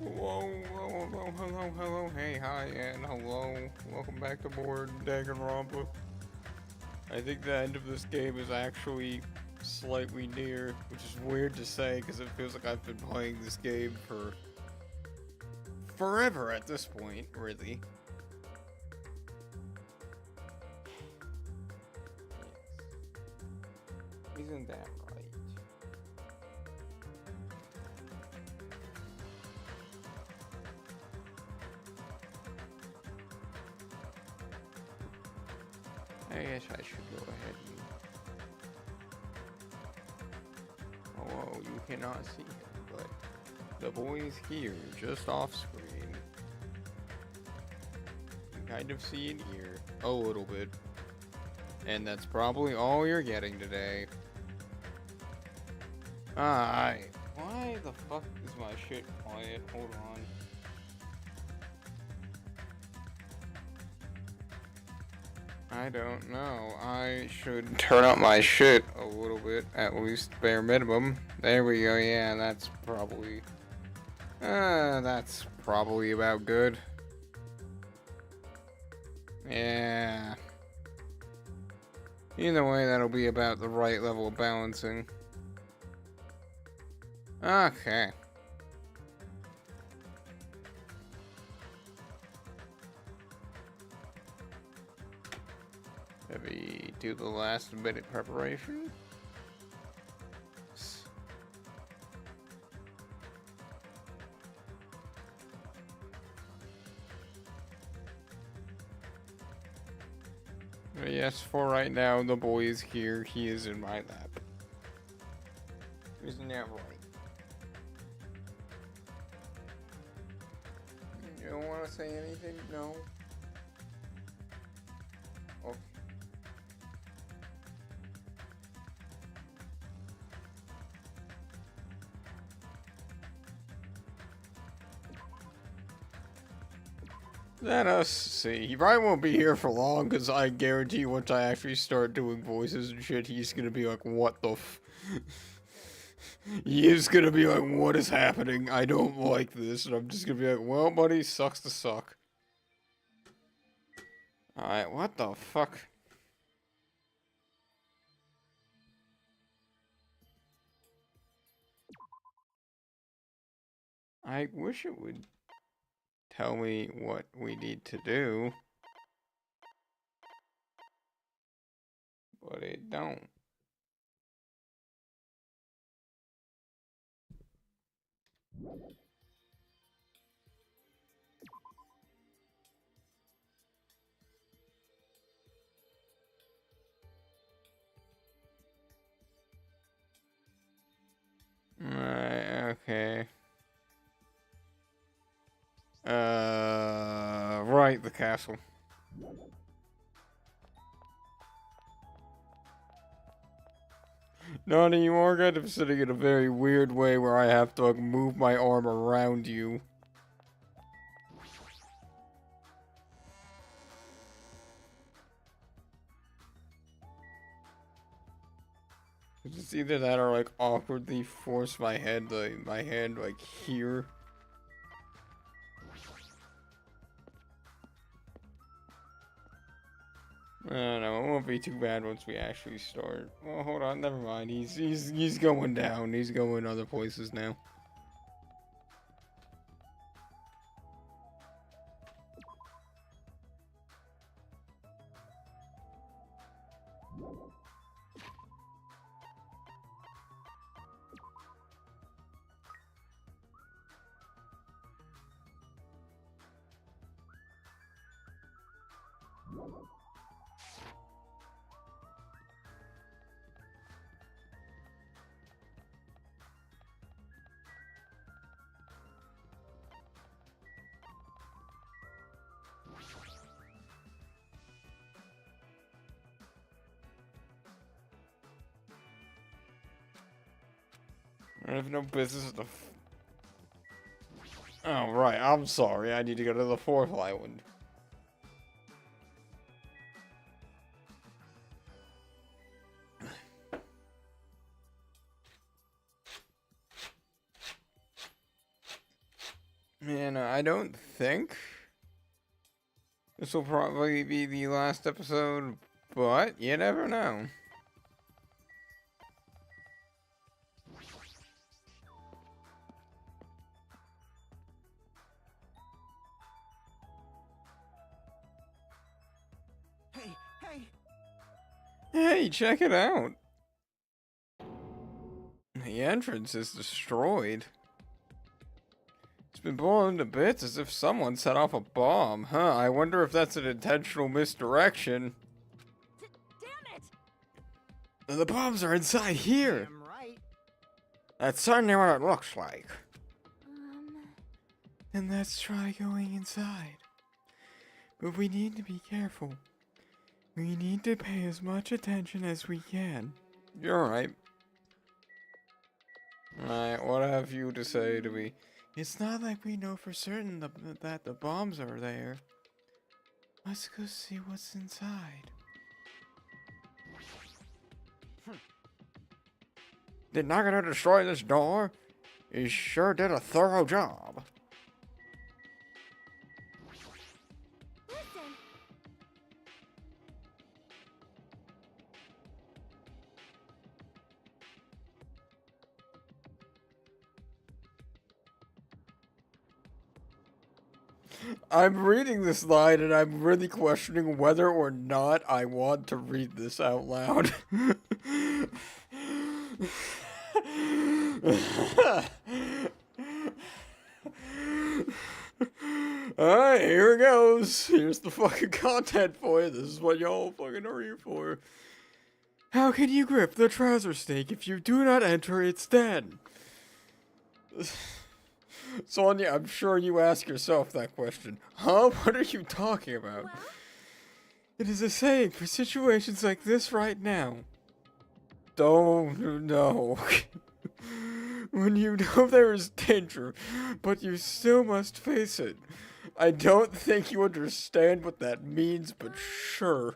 Hello, hey, hi, and hello. Welcome back to more Danganronpa. I think the end of this game is actually slightly near, which is weird to say because it feels like I've been playing this game for forever at this point, really. Yes. Isn't that right? I guess I should go ahead and... Oh, you cannot see him, but the boy is here, just off screen. You can kind of see it here, a little bit. And that's probably all you're getting today. Alright. Why the fuck is my shit quiet? Hold on. I don't know. I should turn up my shit a little bit, at least bare minimum. There we go, yeah, that's probably about good. Yeah. Either way, that'll be about the right level of balancing. Okay. Maybe do the last minute preparation. Yes, for right now, the boy is here. He is in my lap. Isn't that right? You don't want to say anything? No? Okay. Let us see. He probably won't be here for long, because I guarantee once I actually start doing voices and shit, he's gonna be like, what the f... He is gonna be like, what is happening? I don't like this. And I'm just gonna be like, well, buddy, sucks to suck. Alright, what the fuck? I wish it would tell me what we need to do. But it don't. Right, okay. Right, the castle. Not anymore, kind of sitting in a very weird way where I have to like move my arm around you. It's either that or like awkwardly force my head, my hand like here. I don't know, it won't be too bad once we actually start. Well, hold on, never mind. He's going down. He's going other places now. I have no business to. Oh, right, I'm sorry. I need to go to the fourth island. And I don't think this will probably be the last episode, but you never know. Hey, check it out. The entrance is destroyed. It's been blown to bits as if someone set off a bomb. Huh, I wonder if that's an intentional misdirection. Damn it! The bombs are inside here. Damn right. That's certainly what it looks like. Um, Then let's try going inside. But we need to be careful. We need to pay as much attention as we can. You're right. Alright, what have you to say to me? It's not like we know for certain that the bombs are there. Let's go see what's inside. Did Nagano destroy this door? He sure did a thorough job. listen. I'm reading this line and I'm really questioning whether or not I want to read this out loud. Alright, here it goes. Here's the fucking content for you. This is what y'all fucking are here for. How can you grip the trouser snake if you do not enter its den? Sonia, I'm sure you ask yourself that question. Huh? What are you talking about? Well, It is a saying for situations like this right now. Don't know. When you know there is danger, but you still must face it. I don't think you understand what that means, but sure.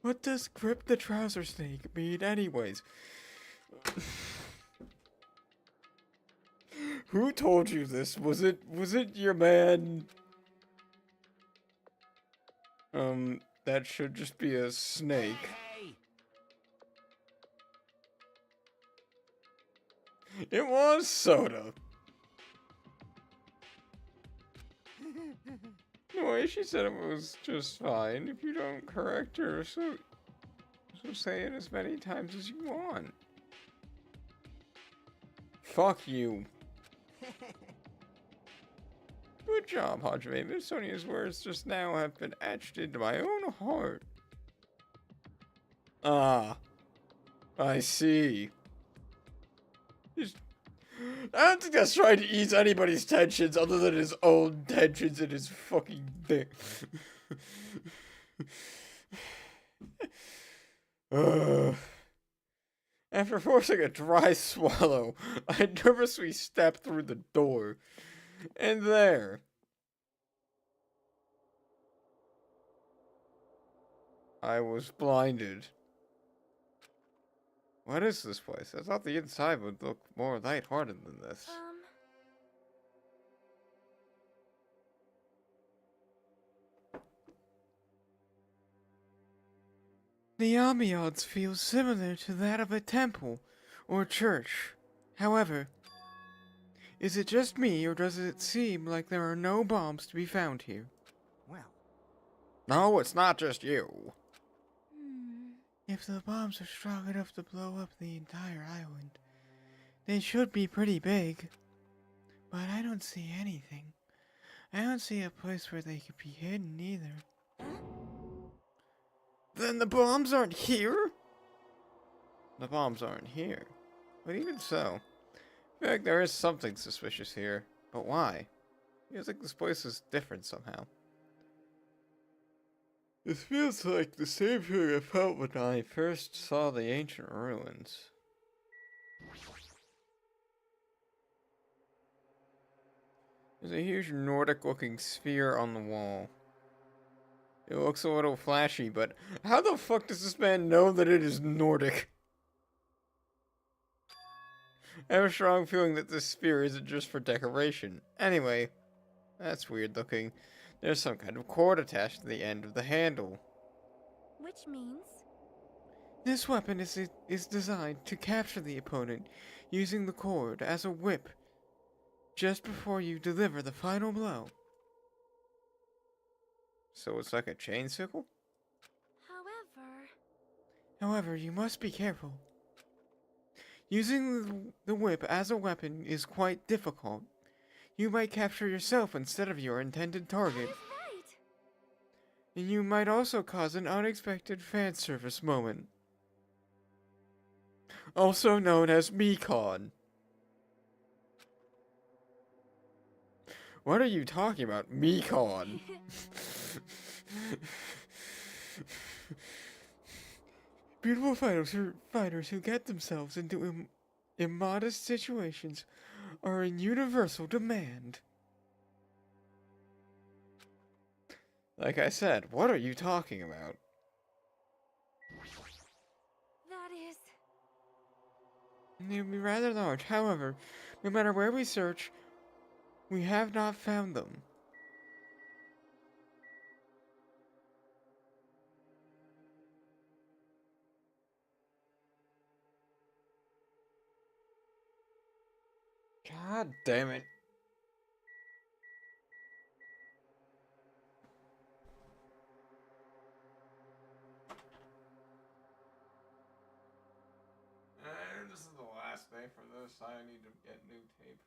What does grip the trouser snake mean anyways? Who told you this? Was it your man? That should just be a snake. Hey! It was Soda. No way, she said it was just fine. If you don't correct her, so say it as many times as you want. Fuck you. Good job, Hajime. Miss Sonia's words just now have been etched into my own heart. Ah, I see. I don't think that's trying to ease anybody's tensions other than his own tensions in his fucking dick. After forcing a dry swallow, I nervously stepped through the door. And there. I was blinded. What is this place? I thought the inside would look more lighthearted than this. The ambiance feels similar to that of a temple or church. However, is it just me, or does it seem like there are no bombs to be found here? Well, No, it's not just you. if the bombs are strong enough to blow up the entire island, they should be pretty big. But I don't see anything. I don't see a place where they could be hidden either. Then the bombs aren't here? The bombs aren't here. But even so, I feel like there is something suspicious here. But why? Feels like this place is different somehow. It feels like the same feeling I felt when I first saw the ancient ruins. There's a huge Nordic-looking sphere on the wall. It looks a little flashy, but how the fuck does this man know that it is Nordic? I have a strong feeling that this sphere isn't just for decoration. Anyway, that's weird looking. There's some kind of cord attached to the end of the handle. Which means... This weapon is designed to capture the opponent using the cord as a whip just before you deliver the final blow. So it's like a chain sickle? However, you must be careful. Using the whip as a weapon is quite difficult. You might capture yourself instead of your intended target. Right. And you might also cause an unexpected fan service moment. Also known as Mekon. What are you talking about, Mekon? Beautiful fighters who get themselves into immodest situations are in universal demand. Like I said, what are you talking about? That is... They would be rather large. However, no matter where we search, we have not found them. God damn it. This is the last day for this. I need to get new tape.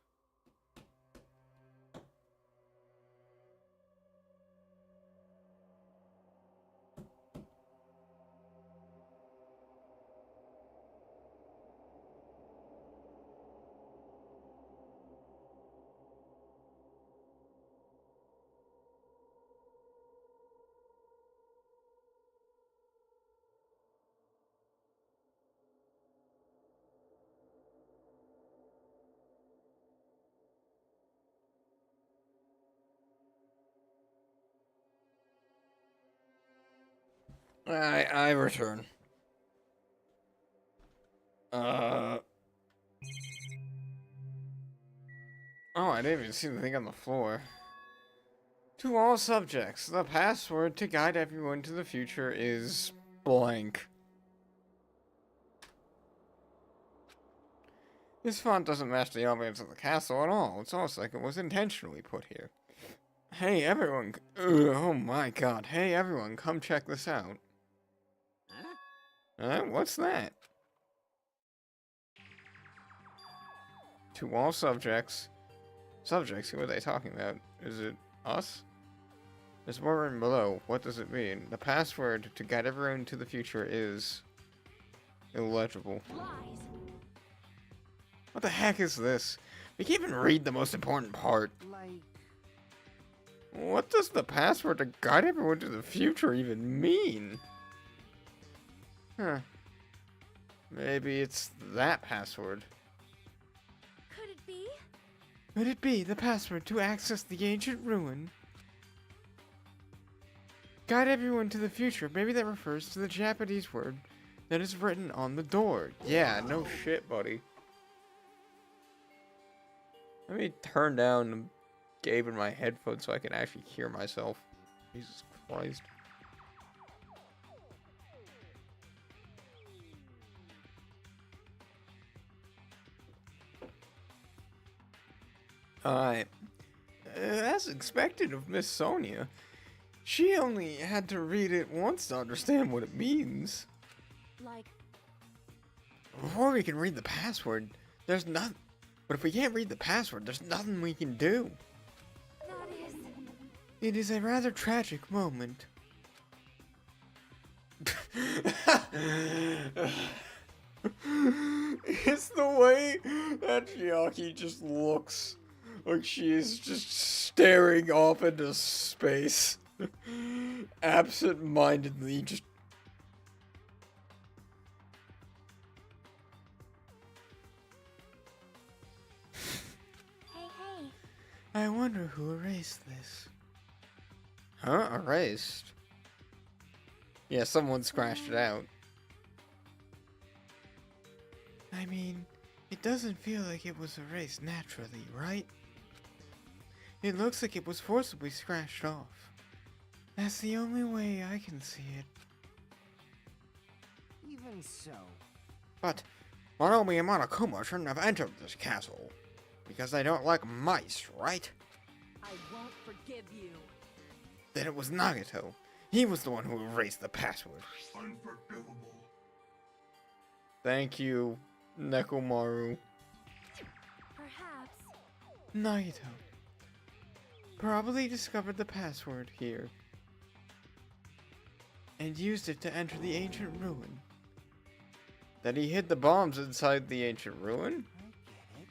I return. Oh, I didn't even see the thing on the floor. To all subjects, the password to guide everyone to the future is blank. This font doesn't match the ambience of the castle at all. It's almost like it was intentionally put here. Hey everyone, oh my god, hey everyone, come check this out. What's that? To all subjects. Subjects, who are they talking about? Is it us? There's more written below. What does it mean? The password to guide everyone to the future is... illegible. Lies. What the heck is this? We can't even read the most important part. Like... What does the password to guide everyone to the future even mean? Huh. Maybe it's that password. Could it be? Could it be the password to access the ancient ruin? Guide everyone to the future. Maybe that refers to the Japanese word that is written on the door. Yeah, no shit, buddy. Let me turn down the gain in my headphones so I can actually hear myself. Jesus Christ. Alright. As expected of Miss Sonia, she only had to read it once to understand what it means. Like... Before we can read the password, there's nothing. But if we can't read the password, there's nothing we can do. That is... It is a rather tragic moment. It's the way that Chiaki just looks like she is just staring off into space. Absent-mindedly just... Hey. I wonder who erased this. Huh? Erased? Yeah, someone scratched it out. I mean, It doesn't feel like it was erased naturally, right? It looks like it was forcibly scratched off. That's the only way I can see it. Even so. But Monomi and Monokuma shouldn't have entered this castle. Because they don't like mice, right? I won't forgive you. Then it was Nagito. He was the one who erased the password. Unforgivable. Thank you, Nekomaru. Perhaps. Nagito probably discovered the password here and used it to enter the ancient ruin. That he hid the bombs inside the ancient ruin? I get it.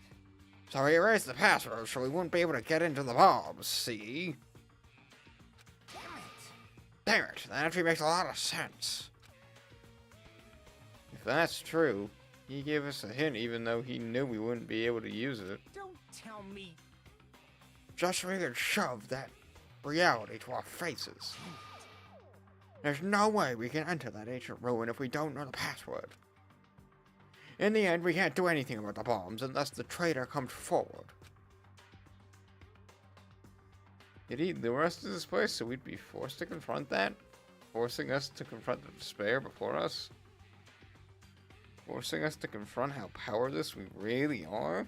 So he erased the password so we wouldn't be able to get into the bombs, see? Damn it. Damn it, that actually makes a lot of sense. If that's true, he gave us a hint even though he knew we wouldn't be able to use it. Don't tell me. Just so he could shove that reality to our faces. There's no way we can enter that ancient ruin if we don't know the password. In the end, we can't do anything about the bombs unless the traitor comes forward. Did he lure us to this place so we'd be forced to confront that? Forcing us to confront the despair before us? Forcing us to confront how powerless we really are?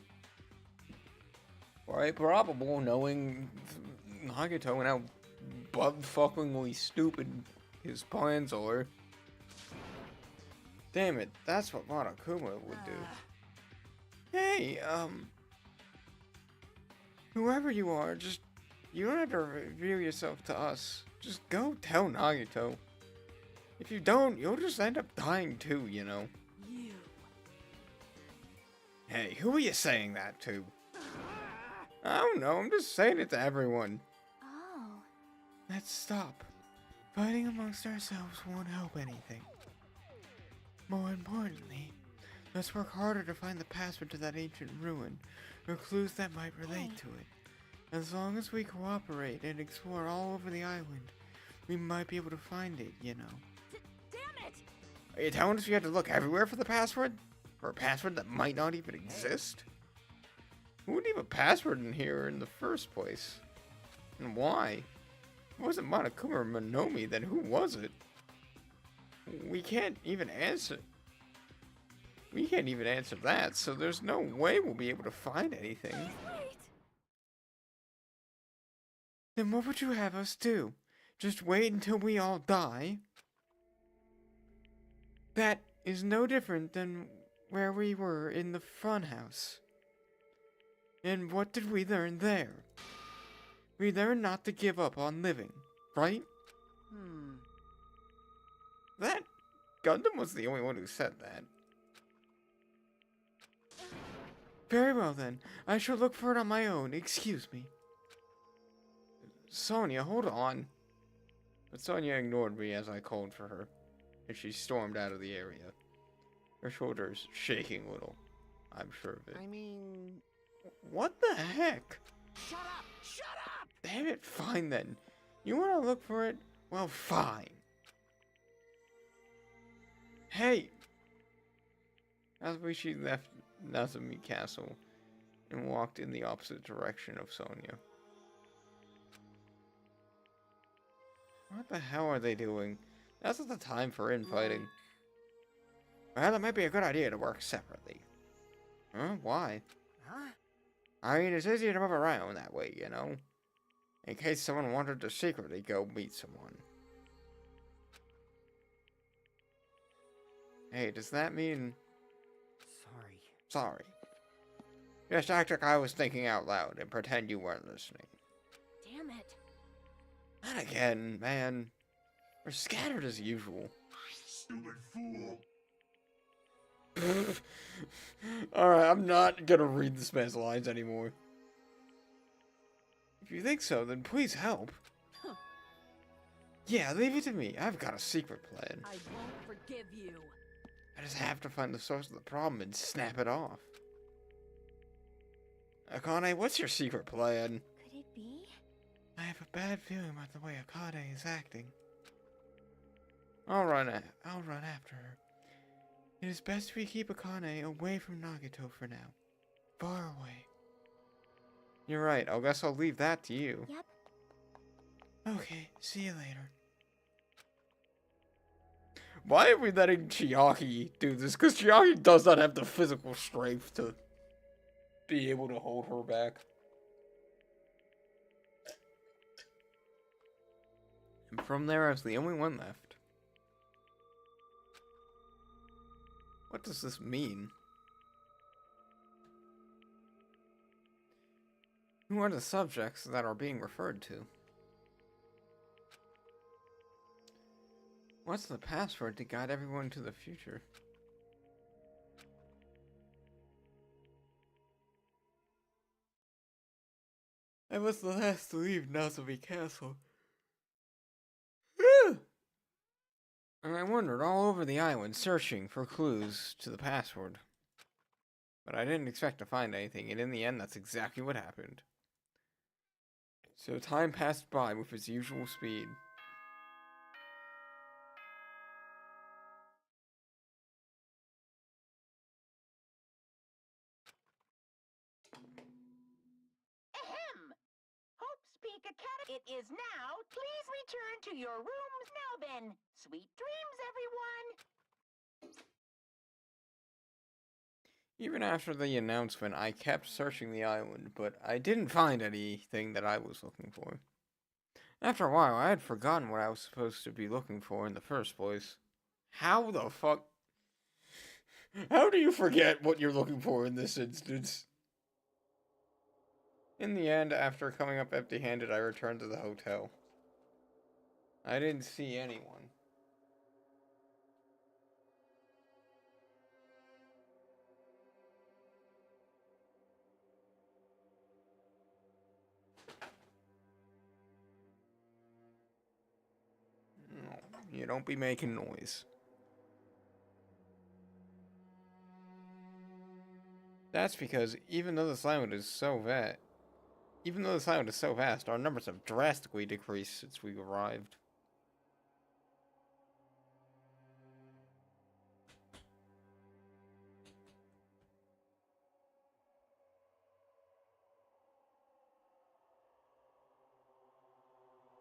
Quite probable, knowing Nagito and how bug-fuckingly stupid his plans are. Damn it, that's what Monokuma would do. Hey, whoever you are, you don't have to reveal yourself to us. Just go tell Nagito. If you don't, you'll just end up dying too, you know. You. Hey, who are you saying that to? I don't know, I'm just saying it to everyone. Oh. Let's stop. Fighting amongst ourselves won't help anything. More importantly, let's work harder to find the password to that ancient ruin, or clues that might relate to it. As long as we cooperate and explore all over the island, we might be able to find it, you know. Damn it! Are you telling us you had to look everywhere for the password? For a password that might not even exist? Who would leave a password in here in the first place? And why? If it wasn't Monokuma or Monomi, then who was it? We can't even answer. We can't even answer that, so there's no way we'll be able to find anything. Wait! Then what would you have us do? Just wait until we all die? That is no different than where we were in the funhouse. And what did we learn there? We learned not to give up on living, right? That Gundam was the only one who said that. Very well then. I shall look for it on my own. Excuse me. Sonia, hold on. But Sonia ignored me as I called for her, and she stormed out of the area. Her shoulders shaking a little. I'm sure of it. I mean... What the heck? Shut up! Shut up! Damn it, fine then. You want to look for it? Well, fine. Hey! Azuichi left Nazumi Castle and walked in the opposite direction of Sonia. What the hell are they doing? That's not the time for infighting. Well, it might be a good idea to work separately. Huh? Why? Huh? I mean, it's easier to move around that way, you know? In case someone wanted to secretly go meet someone. Hey, does that mean... Sorry. Sorry. Just act like I was thinking out loud and pretend you weren't listening. Damn it. Not again, man. We're scattered as usual. Stupid fool. Alright, I'm not gonna read this man's lines anymore. If you think so, then please help. Huh. Yeah, leave it to me. I've got a secret plan. I won't forgive you. I just have to find the source of the problem and snap it off. Akane, what's your secret plan? Could it be? I have a bad feeling about the way Akane is acting. I'll run I'll run after her. It is best if we keep Akane away from Nagato for now. Far away. You're right. I guess I'll leave that to you. Yep. Okay, see you later. Why are we letting Chiaki do this? Because Chiaki does not have the physical strength to be able to hold her back. And from there, I was the only one left. What does this mean? Who are the subjects that are being referred to? What's the password to guide everyone to the future? I was the last to leave Nazobi Castle. And I wandered all over the island searching for clues to the password. But I didn't expect to find anything, and in the end, that's exactly what happened. So time passed by with its usual speed. Ahem! Hope's Peak Academy. It is now. Please return to your rooms now then. Sweet dreams, everyone. Even after the announcement, I kept searching the island, but I didn't find anything that I was looking for. After a while, I had forgotten what I was supposed to be looking for in the first place. How the fuck? How do you forget what you're looking for in this instance? In the end, after coming up empty-handed, I returned to the hotel. I didn't see anyone. No, you don't be making noise. That's because even though this island is so vast, our numbers have drastically decreased since we arrived.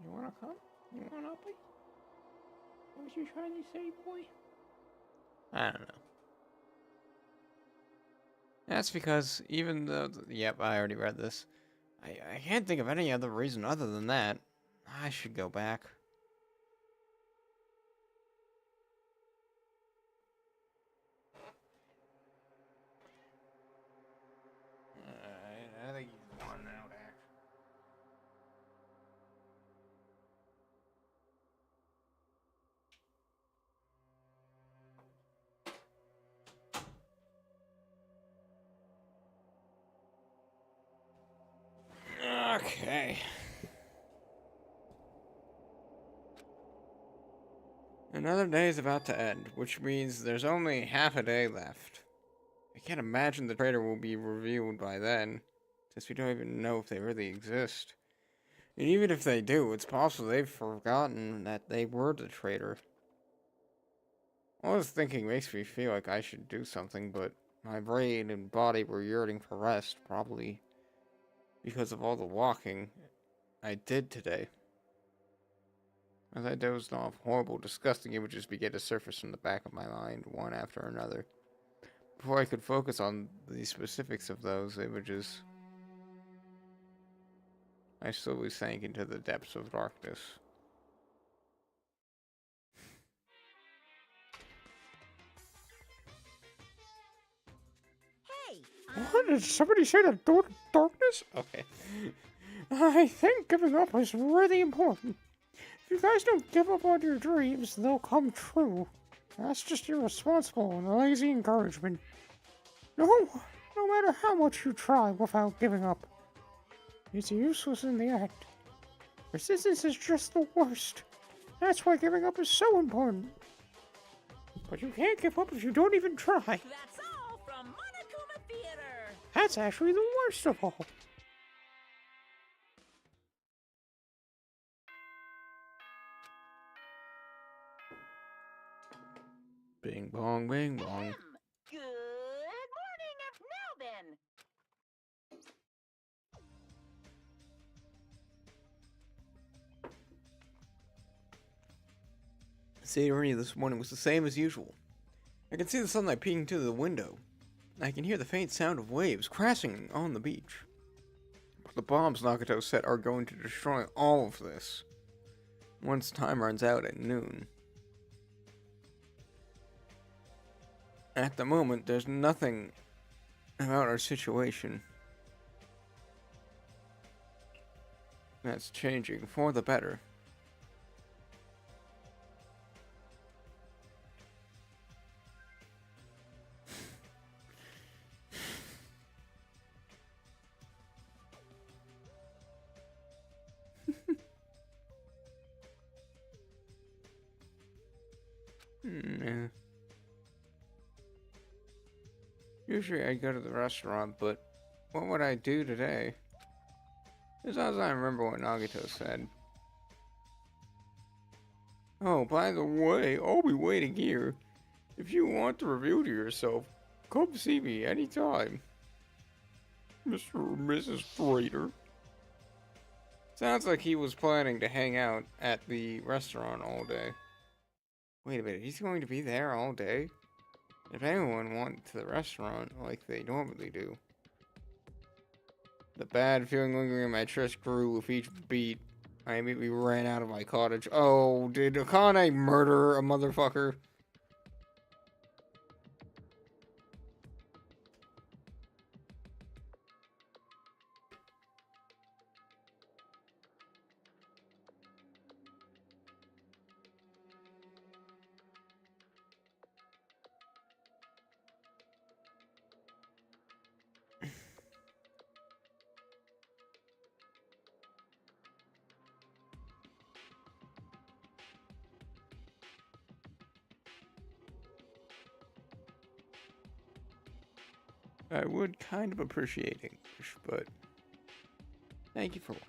You wanna come? You wanna be? What was you trying to say, boy? I don't know. That's because even though... Yep, I already read this. I can't think of any other reason other than that. I should go back. I think he's won out, actually. Okay. Another day is about to end, which means there's only half a day left. I can't imagine the traitor will be revealed by then, since we don't even know if they really exist. And even if they do, it's possible they've forgotten that they were the traitor. All this thinking makes me feel like I should do something, but my brain and body were yearning for rest, probably because of all the walking I did today. As I dozed off, horrible, disgusting images began to surface from the back of my mind, one after another. Before I could focus on the specifics of those images, I slowly sank into the depths of darkness. Hey, What? Did somebody say the door to darkness? Okay. I think giving up is really important. If you guys don't give up on your dreams, they'll come true. That's just irresponsible and lazy encouragement. No matter how much you try without giving up, it's useless in the act. Resistance is just the worst. That's why giving up is so important. But you can't give up if you don't even try. that's all from Monokuma Theater. That's actually the worst of all. Bing bong, bing bong. Ahem. Good morning. Now then. Scenery this morning was the same as usual. I can see the sunlight peeking through the window. I can hear the faint sound of waves crashing on the beach. But the bombs Nagato set are going to destroy all of this once time runs out at noon. At the moment, there's nothing about our situation that's changing for the better. Yeah. Usually I go to the restaurant, but what would I do today? As long as I remember what Nagato said. Oh, by the way, I'll be waiting here. If you want to reveal to yourself, come see me anytime. Mr. or Mrs. Freighter. Sounds like he was planning to hang out at the restaurant all day. Wait a minute, he's going to be there all day? If anyone went to the restaurant like they normally do. The bad feeling lingering in my chest grew with each beat. I immediately ran out of my cottage. Oh, did Akane murder a motherfucker? I would kind of appreciate English, but thank you for watching.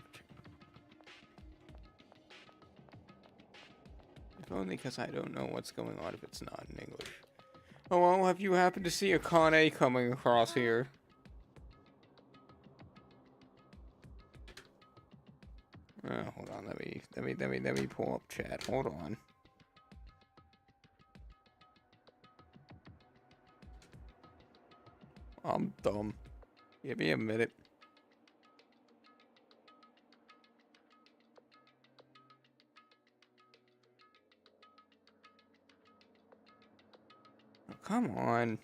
If only because I don't know what's going on if it's not in English. Oh well, have you happened to see Akane coming across here? Hold on, let me pull up chat. Hold on. I'm dumb. Give me a minute. Oh, come on.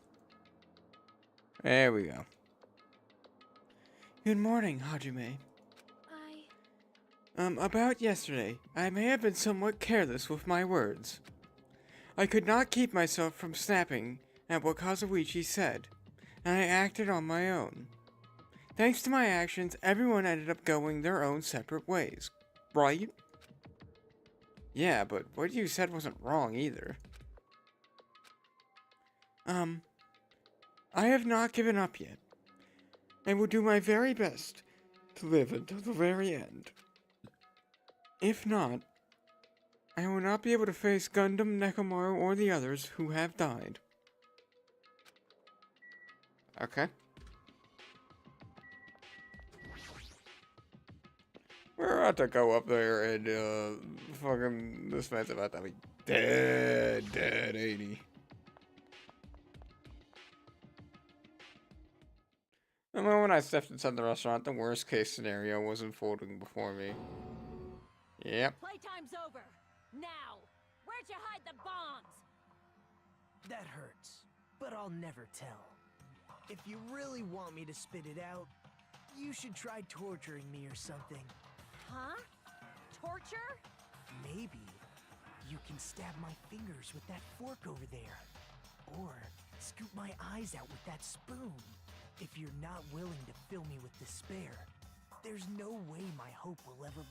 There we go. Good morning, Hajime. I... About yesterday, I may have been somewhat careless with my words. I could not keep myself from snapping at what Kazuichi said, and I acted on my own. Thanks to my actions, everyone ended up going their own separate ways, right? Yeah, but what you said wasn't wrong either. I have not given up yet. I will do my very best to live until the very end. If not, I will not be able to face Gundam, Nekomaru, or the others who have died. Okay. We're about to go up there and, fucking, this man's about to be dead, ain't he? The moment I stepped inside the restaurant, the worst case scenario was unfolding before me. Yep. Playtime's over. Now, where'd you hide the bombs? That hurts, but I'll never tell. If you really want me to spit it out, you should try torturing me or something. Huh? Torture? Maybe you can stab my fingers with that fork over there. Or scoop my eyes out with that spoon. If you're not willing to fill me with despair, there's no way my hope will ever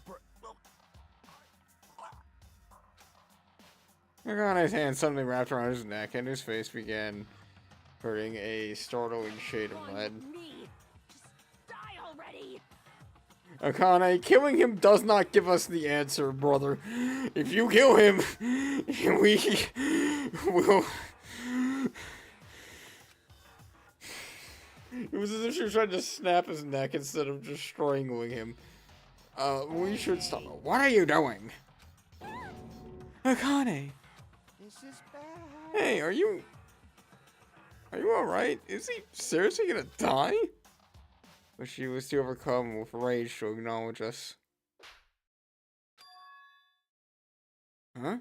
Akane's hand suddenly wrapped around his neck, and his face began hurting a startling shade of On red. me. Just die already. Akane, killing him does not give us the answer, brother. If you kill him, Will. It was as if she was trying to snap his neck instead of just strangling him. We should stop. What are you doing? Akane! This is bad. Hey, are you alright? Is he seriously gonna die? But she was too overcome with rage to acknowledge us. Huh?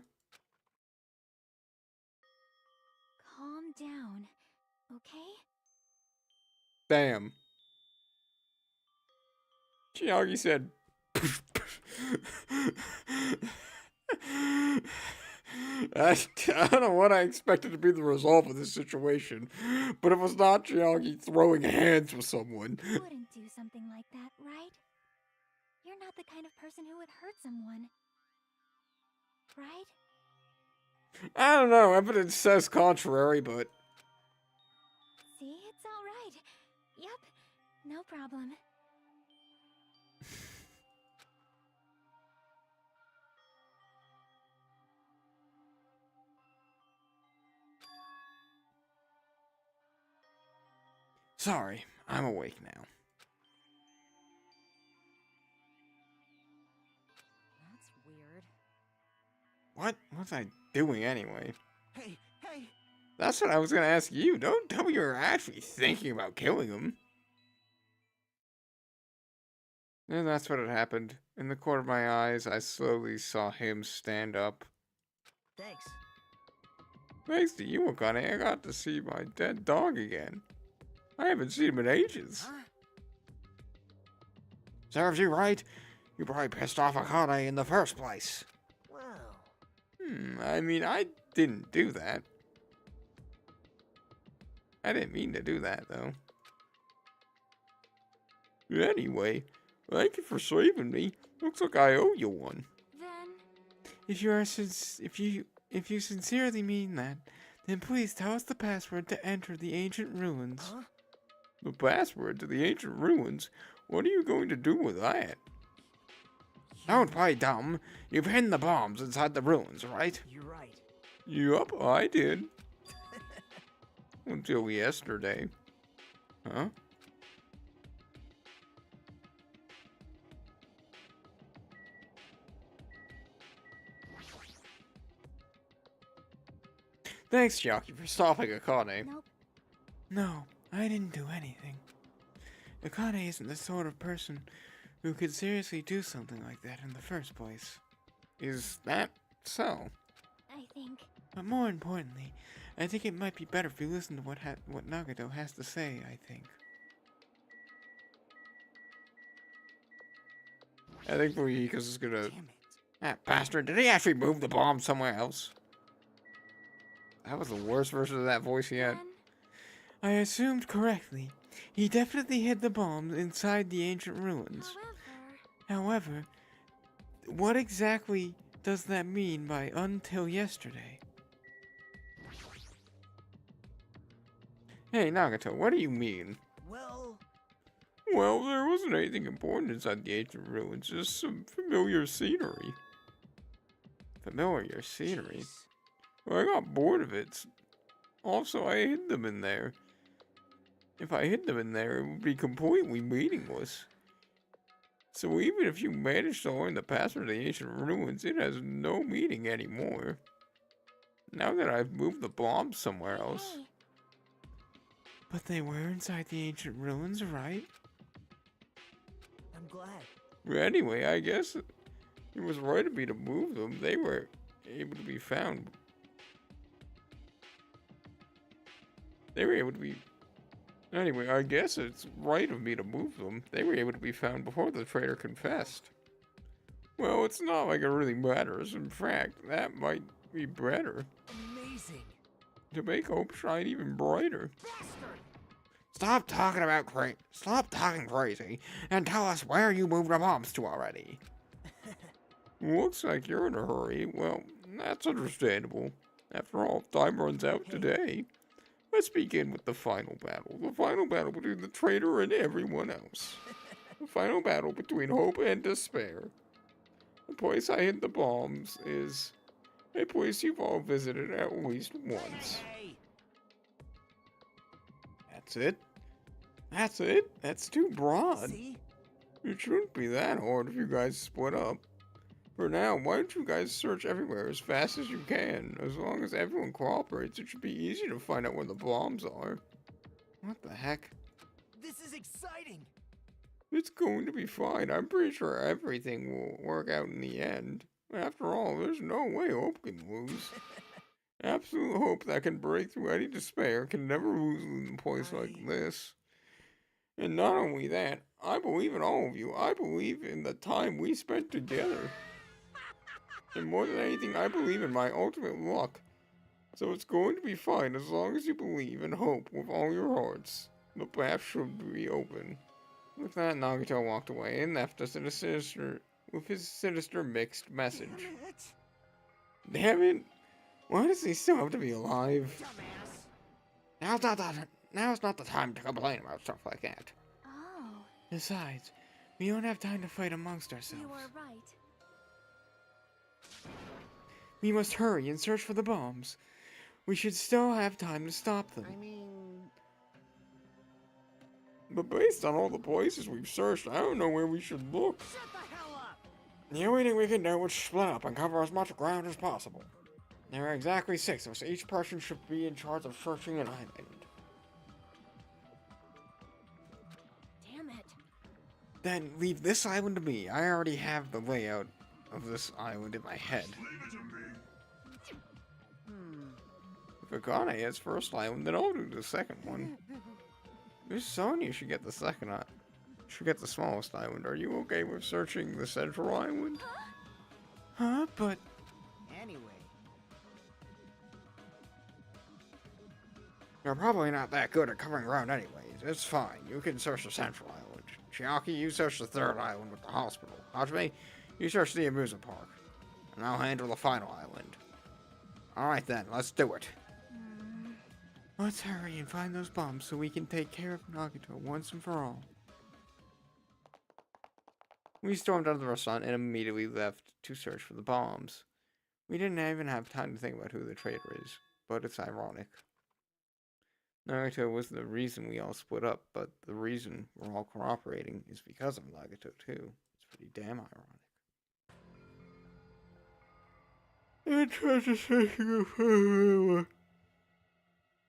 Calm down, okay? Damn. Chiagi said. I don't know what I expected to be the result of this situation, but it was not Chiagi throwing hands with someone. You wouldn't do something like that, right? You're not the kind of person who would hurt someone. Right? I don't know, evidence says contrary, but... See, it's alright. Yep, no problem. Sorry, I'm awake now. That's weird. What was I doing anyway? Hey, hey! That's what I was gonna ask you. Don't tell me you're actually thinking about killing him. And that's what had happened. In the corner of my eyes, I slowly saw him stand up. Thanks. Thanks to you, Akane, I got to see my dead dog again. I haven't seen him in ages. Huh? Serves you right. You probably pissed off Akane in the first place. Well, I mean, I didn't do that. I didn't mean to do that, though. Anyway, thank you for saving me. Looks like I owe you one. Then, If you sincerely mean that, then please tell us the password to enter the ancient ruins. huh? The password to the ancient ruins? What are you going to do with that? Don't play dumb. You've hidden the bombs inside the ruins, right? You're right. Yup, I did. Until yesterday. Huh? Thanks, Chiaki, for stopping Akane. nope. No, I didn't do anything. Akane isn't the sort of person who could seriously do something like that in the first place. Is that so? I think. But more importantly, I think it might be better if you listen to what Nagato has to say, I think. I think Fujika's is gonna... Damn it. That bastard, did he actually move the bomb somewhere else? That was the worst version of that voice yet. Then, I assumed correctly. He definitely hid the bombs inside the ancient ruins. However, what exactly does that mean by until yesterday? Hey, Nagato, what do you mean? Well, Well, there wasn't anything important inside the ancient ruins, just some familiar scenery. Familiar scenery? jeez. Well, I got bored of it. Also, I hid them in there. If I hid them in there, it would be completely meaningless. So even if you manage to learn the password to the ancient ruins, it has no meaning anymore. Now that I've moved the bombs somewhere else. hey, But they were inside the ancient ruins, right? I'm glad. But anyway, I guess it was right of me to move them. They were able to be found. They were able to be... Anyway, I guess it's right of me to move them. They were able to be found before the traitor confessed. Well, it's not like it really matters. In fact, that might be better. Amazing. To make hope shine even brighter. Bastard! Stop talking crazy and tell us where you moved the bombs to already. Looks like you're in a hurry. Well, that's understandable. After all, time runs out today. Let's begin with the final battle. The final battle between the traitor and everyone else. The final battle between hope and despair. The place I hid the bombs is A place you've all visited at least once. Hey! That's it? That's it? That's too broad. See? It shouldn't be that hard if you guys split up. For now, why don't you guys search everywhere as fast as you can? As long as everyone cooperates, it should be easy to find out where the bombs are. What the heck? This is exciting! It's going to be fine. I'm pretty sure everything will work out in the end. After all, there's no way hope can lose. Absolute hope that can break through any despair can never lose in a place like this. And not only that, I believe in all of you. I believe in the time we spent together. And more than anything, I believe in my ultimate luck. So it's going to be fine as long as you believe and hope with all your hearts. The path should be open. With that, Nagito walked away and left us with his sinister mixed message. Damn it! Why does he still have to be alive? Dumbass! Now's not the time to complain about stuff like that. Oh, Besides, we don't have time to fight amongst ourselves. you are right. We must hurry and search for the bombs. We should still have time to stop them. I mean... But based on all the places we've searched, I don't know where we should look. Shut the hell up! The only thing we can do is split up and cover as much ground as possible. There are exactly 6 of us. Each person should be in charge of searching an island. Damn it. Then leave this island to me. I already have the layout Of this island in my head. Leave it to me. If Akane has first island, then I'll do the second one. Miss Sonia should get the second island. Should get the smallest island. Are you okay with searching the central island? Huh? But Anyway, you're probably not that good at covering ground anyways. It's fine. You can search the central island. Chiaki, you search the third island with the hospital. Hajime, you search the amusement park. And I'll handle the final island. Alright then, let's do it. Let's hurry and find those bombs so we can take care of Nagito once and for all. We stormed out of the restaurant and immediately left to search for the bombs. We didn't even have time to think about who the traitor is, but it's ironic. Nagito was the reason we all split up, but the reason we're all cooperating is because of Nagito too. It's pretty damn ironic. And tried to say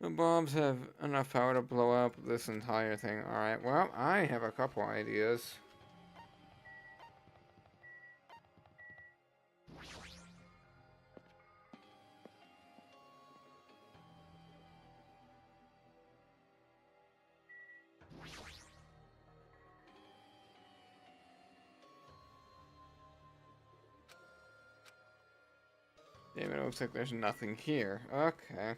the bombs have enough power to blow up this entire thing. Alright, well, I have a couple ideas. Damn it, looks like there's nothing here. Okay.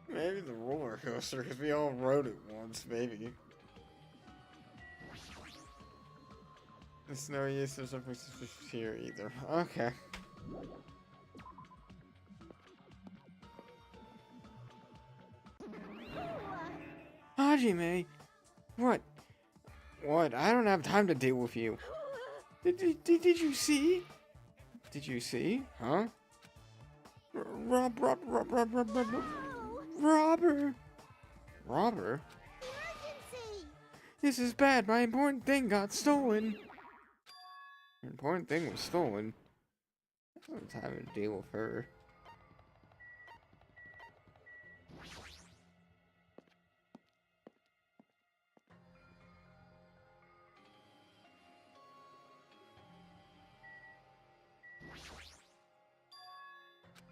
Maybe the roller coaster, because we all rode it once, maybe. It's no use, there's no place here either. Okay. Hajime! What? What? I don't have time to deal with you. Did you see? Did you see? Huh? Robber! Robber? Emergency! This is bad. My important thing got stolen. Your important thing was stolen. I don't have time to deal with her.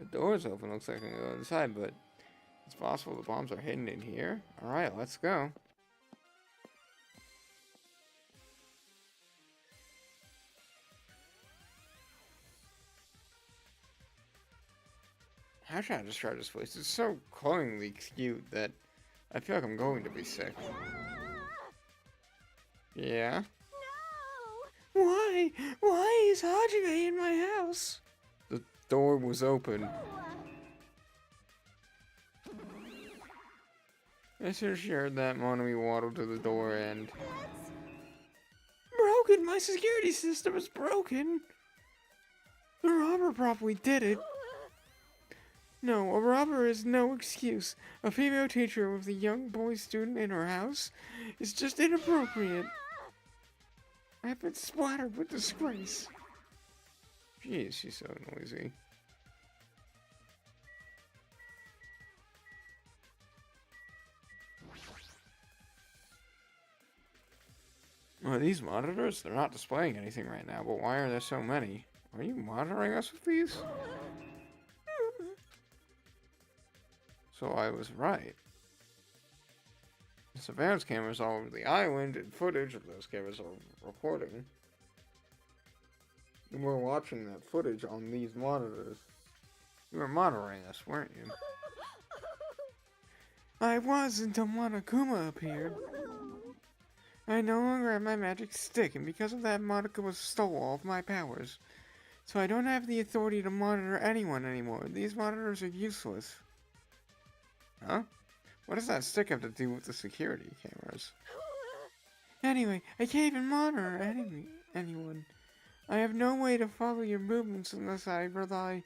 The door's open, looks like I can go inside, but it's possible the bombs are hidden in here. Alright, let's go. How should I describe this place? It's so cloyingly cute that I feel like I'm going to be sick. Yeah? No! Why? Why is Hajime in my house? The door was open. As soon as she heard that, Monomi waddled to the door and... Broken! My security system is broken! The robber probably did it. No, a robber is no excuse. A female teacher with a young boy student in her house is just inappropriate. I've been splattered with disgrace. Jeez, she's so noisy. Well, these monitors, they're not displaying anything right now, but why are there so many? Are you monitoring us with these? So I was right. The surveillance cameras all over the island and footage of those cameras are recording. You were watching that footage on these monitors. You were monitoring us, weren't you? I was until Monokuma appeared. I no longer have my magic stick, and because of that, Monokuma stole all of my powers. So I don't have the authority to monitor anyone anymore. These monitors are useless. Huh? What does that stick have to do with the security cameras? Anyway, I can't even monitor anyone. I have no way to follow your movements unless I rely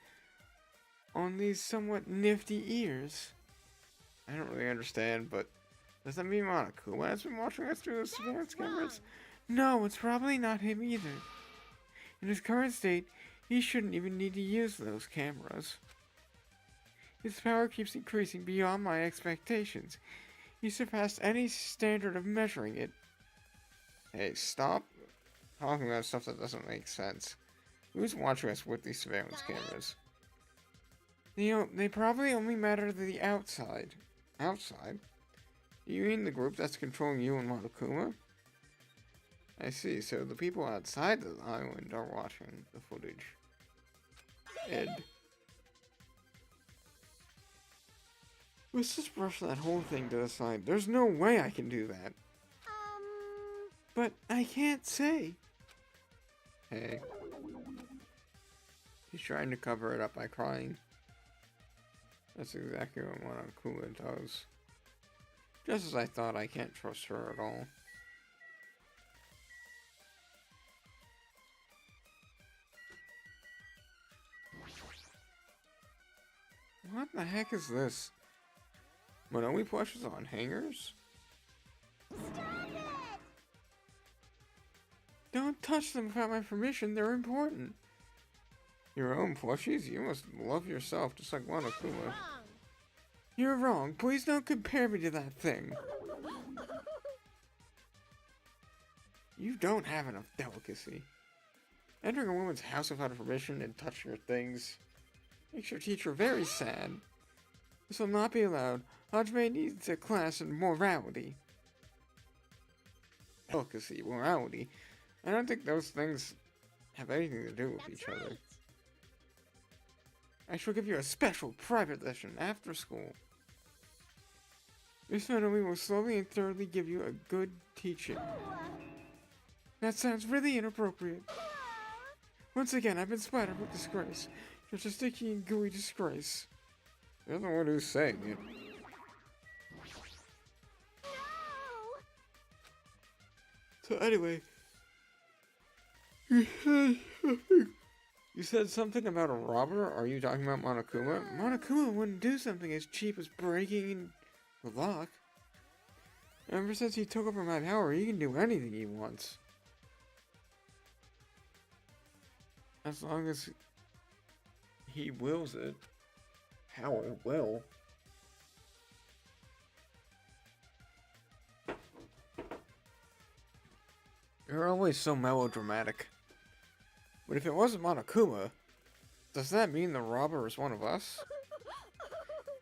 on these somewhat nifty ears. I don't really understand, but does that mean Monokuma has been watching us through the surveillance cameras? No, it's probably not him either. In his current state, he shouldn't even need to use those cameras. His power keeps increasing beyond my expectations. He surpassed any standard of measuring it. Hey, stop talking about stuff that doesn't make sense. Who's watching us with these surveillance cameras? They probably only matter to the outside. Outside? Do you mean the group that's controlling you and Monokuma? I see, so the people outside the island are watching the footage. Ed. Let's just brush that whole thing to the side. There's no way I can do that. But I can't say. Hey. He's trying to cover it up by crying. That's exactly what Monokuma does. Just as I thought, I can't trust her at all. What the heck is this? Monomi plushes on hangers? Don't touch them without my permission, they're important. Your own plushies? You must love yourself just like Monokuma. You're wrong. Please don't compare me to that thing. You don't have enough delicacy. Entering a woman's house without her permission and touching her things makes your teacher very sad. This will not be allowed. Hajime needs a class in morality. Delicacy, morality. I don't think those things have anything to do with each other. I shall give you a special private lesson after school. Miss Monomi will slowly and thoroughly give you a good teaching. That sounds really inappropriate. Once again, I've been splattered with disgrace. Such a sticky and gooey disgrace. You're the one who's saying it. So anyway, You said something about a robber? Are you talking about Monokuma? Monokuma wouldn't do something as cheap as breaking the lock. Ever since he took over my power, he can do anything he wants. As long as he wills it. Power will. You're always so melodramatic. But if it wasn't Monokuma, does that mean the robber is one of us?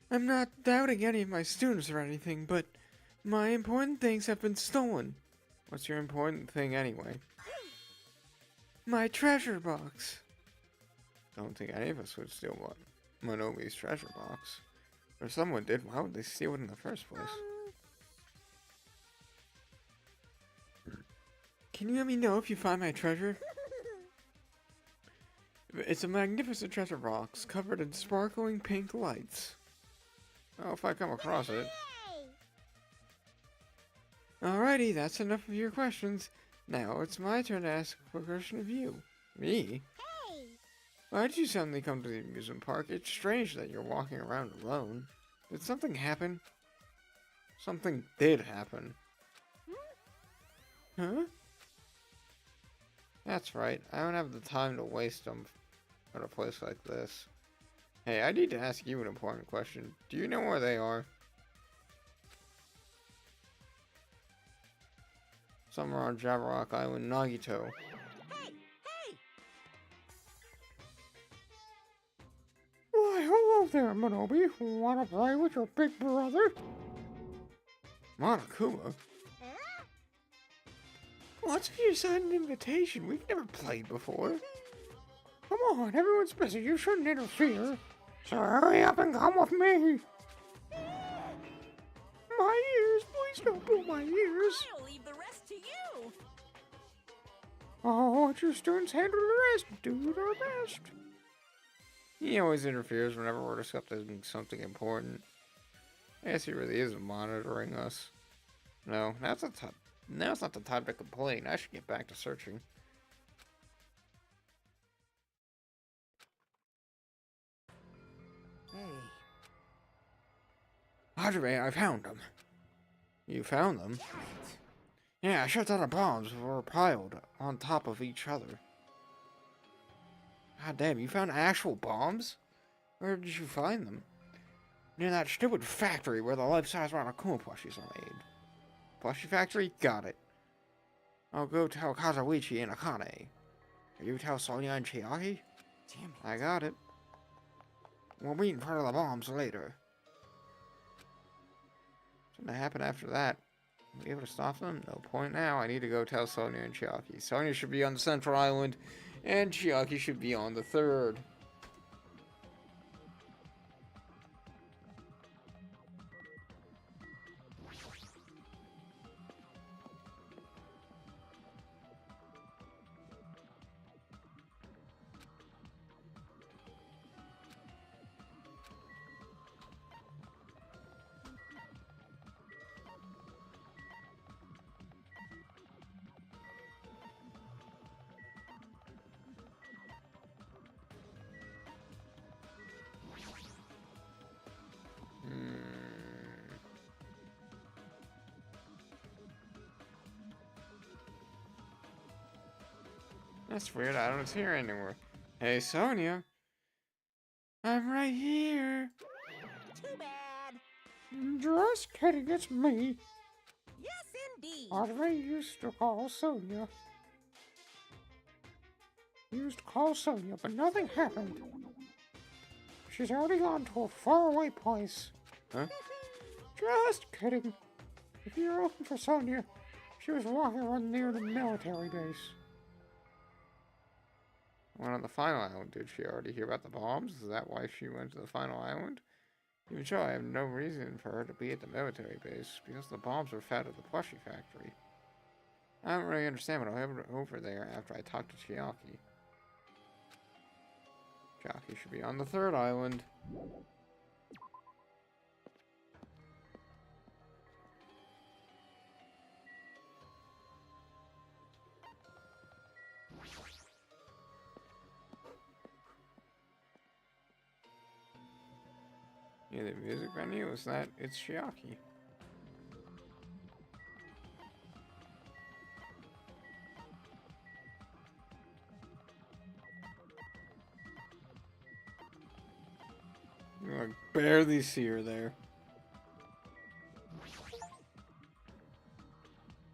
I'm not doubting any of my students or anything, but my important things have been stolen. What's your important thing anyway? My treasure box. Don't think any of us would steal Monomi's treasure box. Or if someone did, why would they steal it in the first place? Can you let me know if you find my treasure? It's a magnificent treasure box covered in sparkling pink lights. Oh, if I come across it. Alrighty, that's enough of your questions. Now it's my turn to ask a question of you. Me? Hey! Why did you suddenly come to the amusement park? It's strange that you're walking around alone. Did something happen? Something did happen. Huh? That's right. I don't have the time to waste them at a place like this. Hey, I need to ask you an important question. Do you know where they are? Somewhere on Jabberwock Island, Nagito. Hey! Hey! Why, hello there, Minobi. Wanna play with your big brother? Monokuma? Huh? What's with your sudden invitation? We've never played before. Come on, everyone's busy. You shouldn't interfere. So hurry up and come with me. My ears, please don't pull my ears. I'll leave the rest to you. Oh, let your students handle the rest. Do their best. He always interferes whenever we're discussing something important. I guess he really is monitoring us. No, now's not the time to complain. I should get back to searching. Hey, Hajime, I found them. You found them? Yeah, I shut down the bombs were piled on top of each other. God damn, you found actual bombs? Where did you find them? Near that stupid factory where the life-size Monokuma plushies are made. Plushie factory? Got it. I'll go tell Kazuichi and Akane. Can you tell Sonia and Chiaki? damn it. I got it. We'll meet in front of the bombs later. What's gonna happen after that? Will we able to stop them? No point now. I need to go tell Sonia and Chiaki. Sonia should be on the central island, and Chiaki should be on the third. That's weird. I don't see her anywhere. Hey, Sonia. I'm right here. Too bad. Just kidding, it's me. Yes, indeed. Audrey used to call Sonia. Used to call Sonia, but nothing happened. She's already gone to a faraway place. Huh? Just kidding. If you're looking for Sonia, she was walking around near the military base. Went on the final island. Did she already hear about the bombs? Is that why she went to the final island? Even so, I have no reason for her to be at the military base, because the bombs were found at the plushie factory. I don't really understand, but I'll head over there after I talk to Chiaki. Chiaki should be on the third island. Yeah, the music venue is that it's Chiaki. You like barely see her there.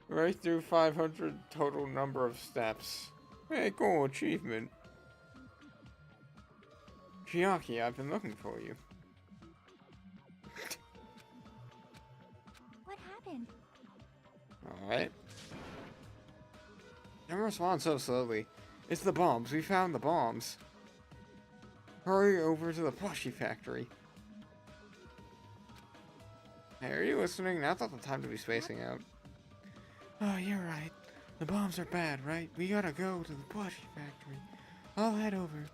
Right through 500 total number of steps. Hey, cool achievement. Chiaki, I've been looking for you. What happened? Alright. Don't respond so slowly. It's the bombs. We found the bombs. Hurry over to the plushie factory. Hey, are you listening? Now's not the time to be spacing out. Oh, you're right. The bombs are bad, right? We gotta go to the plushie factory. I'll head over.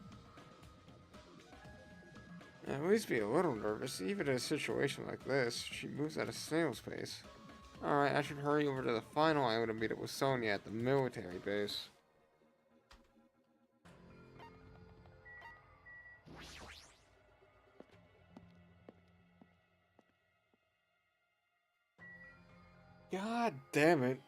At least be a little nervous, even in a situation like this. She moves at a snail's pace. Alright, I should hurry over to the final island to meet up with Sonia at the military base. God damn it.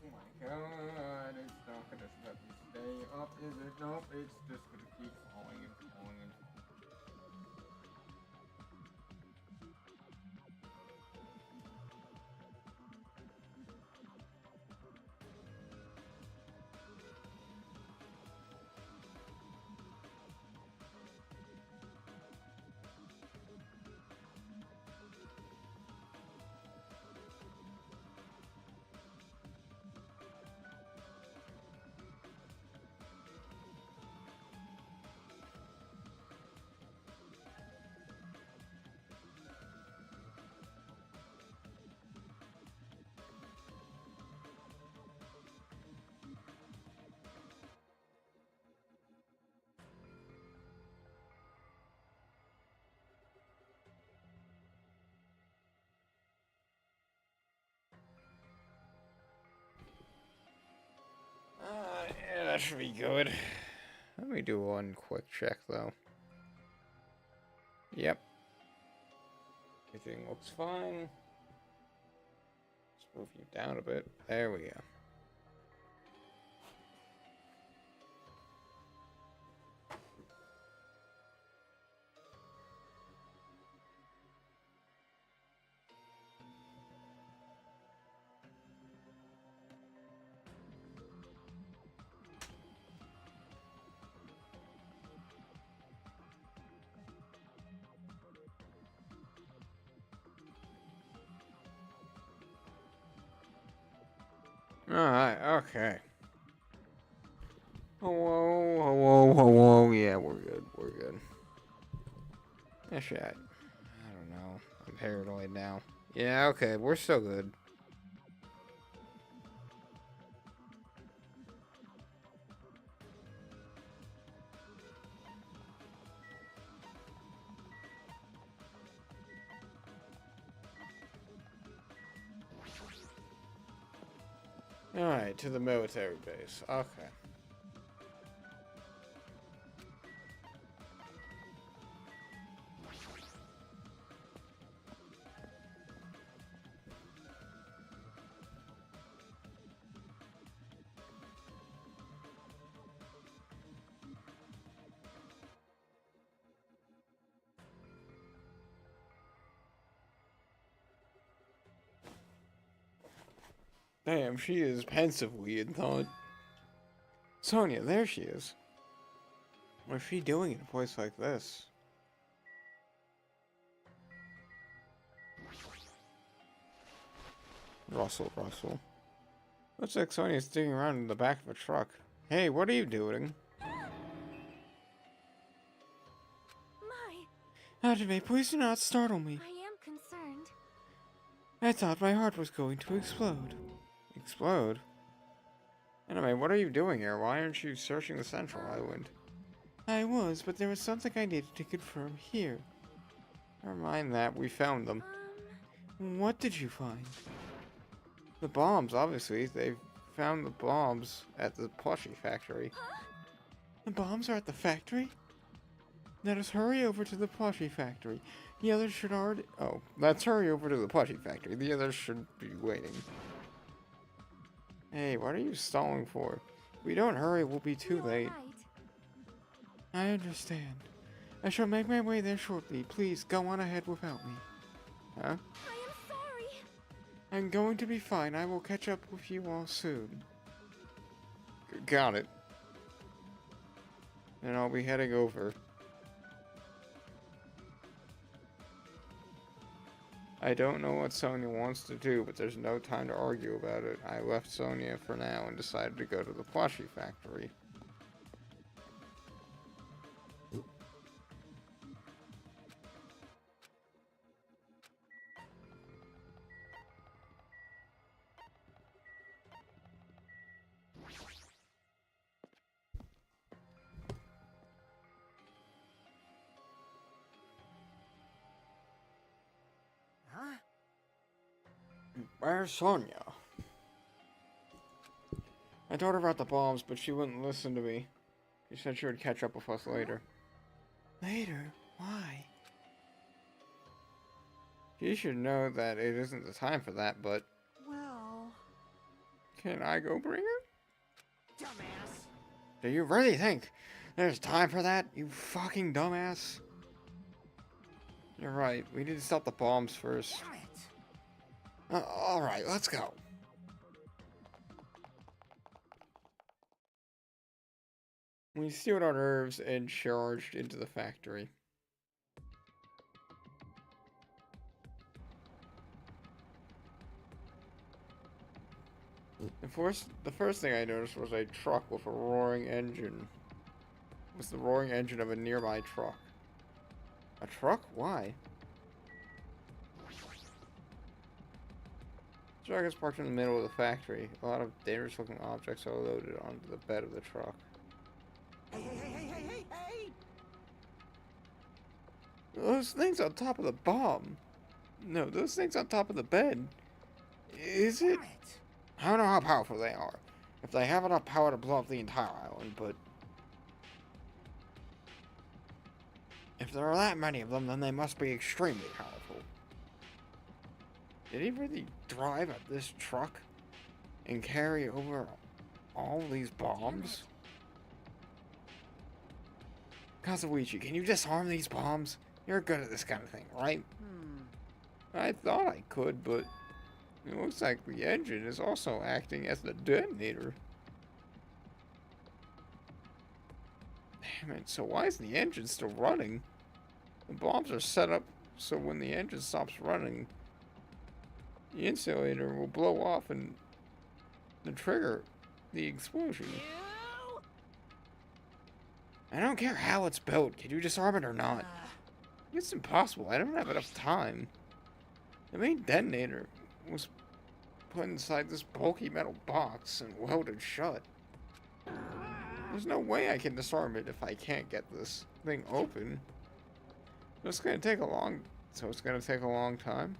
Oh my god, it's not gonna let me stay up, is it? Nope, it's just gonna keep falling and falling and yeah, that should be good. Let me do one quick check though. Yep. Everything looks fine. Let's move you down a bit. There we go. Alright, okay. Hello, hello, hello. Yeah, we're good, we're good. Yeah, shit. I don't know. I'm paranoid now. Yeah, okay, we're still good. Alright, to the military base. Okay. Damn, she is pensively in thought. Sonia, there she is. What's she doing in a place like this? Russell, Russell. Looks like Sonia's digging around in the back of a truck. Hey, what are you doing? My, Hajime, please do not startle me. I am concerned. I thought my heart was going to explode. Explode? Anyway, what are you doing here? Why aren't you searching the central island? I was, but there was something I needed to confirm here. Never mind that, we found them. What did you find? The bombs, obviously. They found the bombs at the plushie factory. The bombs are at the factory? Let us hurry over to the plushie factory. The others should already... Oh, let's hurry over to the plushie factory. The others should be waiting. Hey, what are you stalling for? If we don't hurry, we'll be too You're late. right. I understand. I shall make my way there shortly. Please go on ahead without me. Huh? I am sorry. I'm going to be fine. I will catch up with you all soon. Got it. And I'll be heading over. I don't know what Sonia wants to do, but there's no time to argue about it. I left Sonia for now and decided to go to the plushie factory. Huh? Where's Sonia? I told her about the bombs, but she wouldn't listen to me. She said she would catch up with us later. Later? Why? You should know that it isn't the time for that, but... Well... Can I go bring her? Dumbass! Do you really think there's time for that, you fucking dumbass? You're right, we need to stop the bombs first. Damn it! Alright, let's go. We steeled our nerves and charged into the factory. The first thing I noticed was a truck with a roaring engine. It was the roaring engine of a nearby truck. A truck? Why? The truck is parked in the middle of the factory. A lot of dangerous looking objects are loaded onto the bed of the truck. Hey, hey, hey, hey, hey, hey, hey! Those things on top of the bomb. No, those things on top of the bed. Is it? Damn it! I don't know how powerful they are. If they have enough power to blow up the entire island, but... if there are that many of them, then they must be extremely powerful. Did he really drive at this truck and carry over all these bombs? Kazuichi, can you disarm these bombs? You're good at this kind of thing, right? I thought I could, but it looks like the engine is also acting as the detonator. Damn it, so why is the engine still running? The bombs are set up so when the engine stops running, the insulator will blow off and trigger the explosion. You? I don't care how it's built. Can you disarm it or not? It's impossible. I don't have enough time. The main detonator was put inside this bulky metal box and welded shut. There's no way I can disarm it if I can't get this thing open. It's gonna take a long time.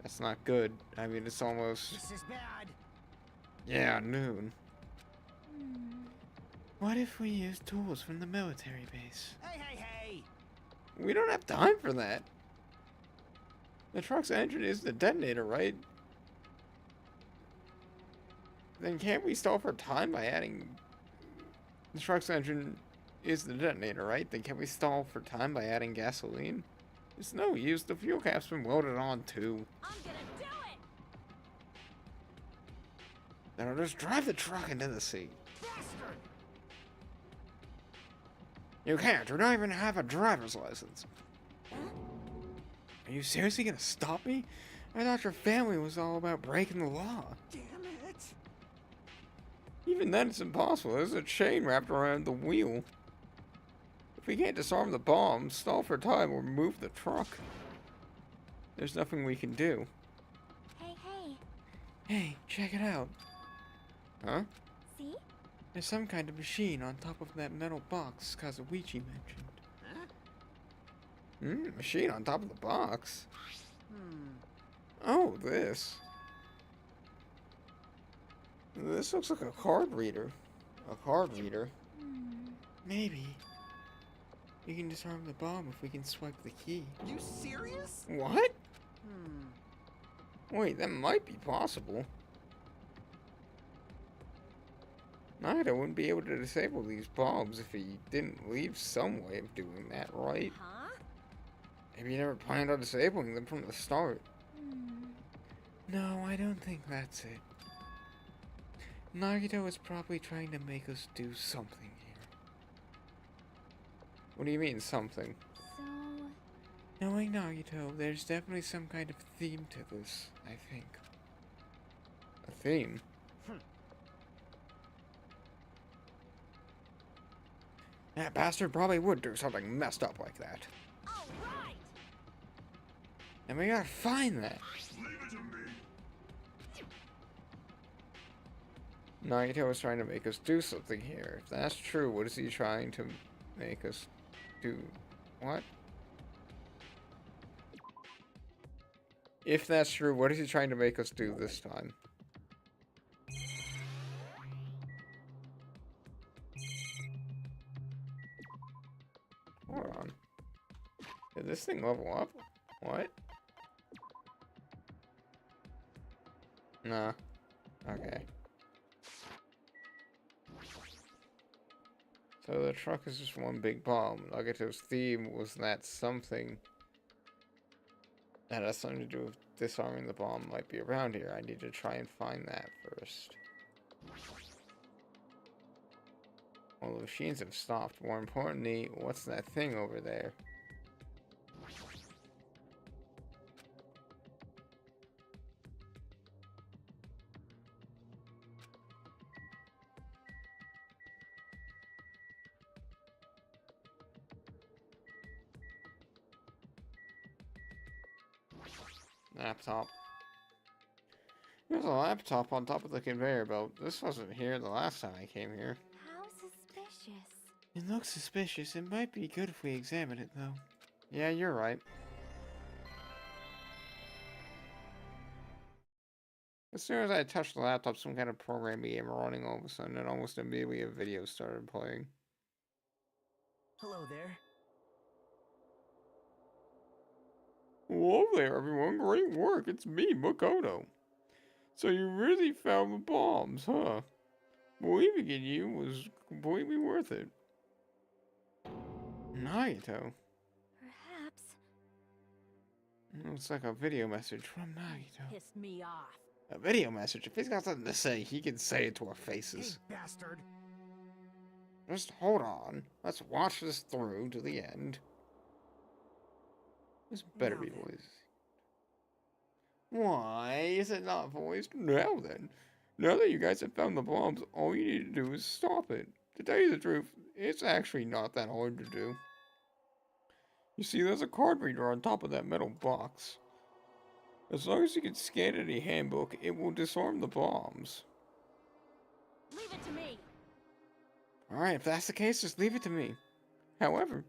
That's not good. I mean, it's almost, This is bad. yeah, noon. What if we use tools from the military base? Hey, hey, hey! We don't have time for that. The truck's engine is the detonator, right? Then can't we stall for time by adding... The truck's engine is the detonator, right? Then can we stall for time by adding gasoline? It's no use. The fuel cap's been welded on too. I'm gonna do it! Then I'll just drive the truck into the sea. Bastard! You can't. You don't even have a driver's license. Are you seriously gonna stop me? I thought your family was all about breaking the law. Damn it! Even then, it's impossible. There's a chain wrapped around the wheel. If we can't disarm the bomb, stall for time, or move the truck, there's nothing we can do. Hey, hey. Hey, check it out. Huh? See? There's some kind of machine on top of that metal box Kazuichi mentioned. Machine on top of the box. Hmm. Oh, this. This looks like a card reader. A card reader. Maybe. We can disarm the bomb if we can swipe the key. You serious? What? Hmm. Wait, that might be possible. Nagito wouldn't be able to disable these bombs if he didn't leave some way of doing that, right? Huh? Maybe he never planned on disabling them from the start. No, I don't think that's it. Nagito is probably trying to make us do something here. What do you mean, something? So, Knowing Nagito, there's definitely some kind of theme to this, I think. A theme? That bastard probably would do something messed up like that. all right. And we gotta find that. Leave it to me. Nagito is trying to make us do something here. If that's true, what is he trying to make us do? What? If that's true, what is he trying to make us do this time? Hold on. Did this thing level up? What? Nah. Okay. So the truck is just one big bomb. Nagito's theme was that something that has something to do with disarming the bomb might be around here. I need to try and find that first. Well, the machines have stopped. More importantly, what's that thing over there? Laptop. There's a laptop on top of the conveyor belt. This wasn't here the last time I came here. How suspicious. It looks suspicious. It might be good if we examine it, though. Yeah, you're right. As soon as I touched the laptop, some kind of program began running all of a sudden, and almost immediately a video started playing. Hello there. Hello there, everyone. Great work. It's me, Makoto. So you really found the bombs, huh? Believing in you was completely worth it. Nagito. Perhaps. Looks like a video message from Nagito. Pissed me off. A video message? If he's got something to say, he can say it to our Hey, faces. bastard. Just hold on. Let's watch this through to the end. This better be Now then. voiced. Why is it not voiced? Now then. Now that you guys have found the bombs, all you need to do is stop it. To tell you the truth, it's actually not that hard to do. You see, there's a card reader on top of that metal box. As long as you can scan any handbook, it will disarm the bombs. Leave it to me. Alright, if that's the case, just leave it to me. However,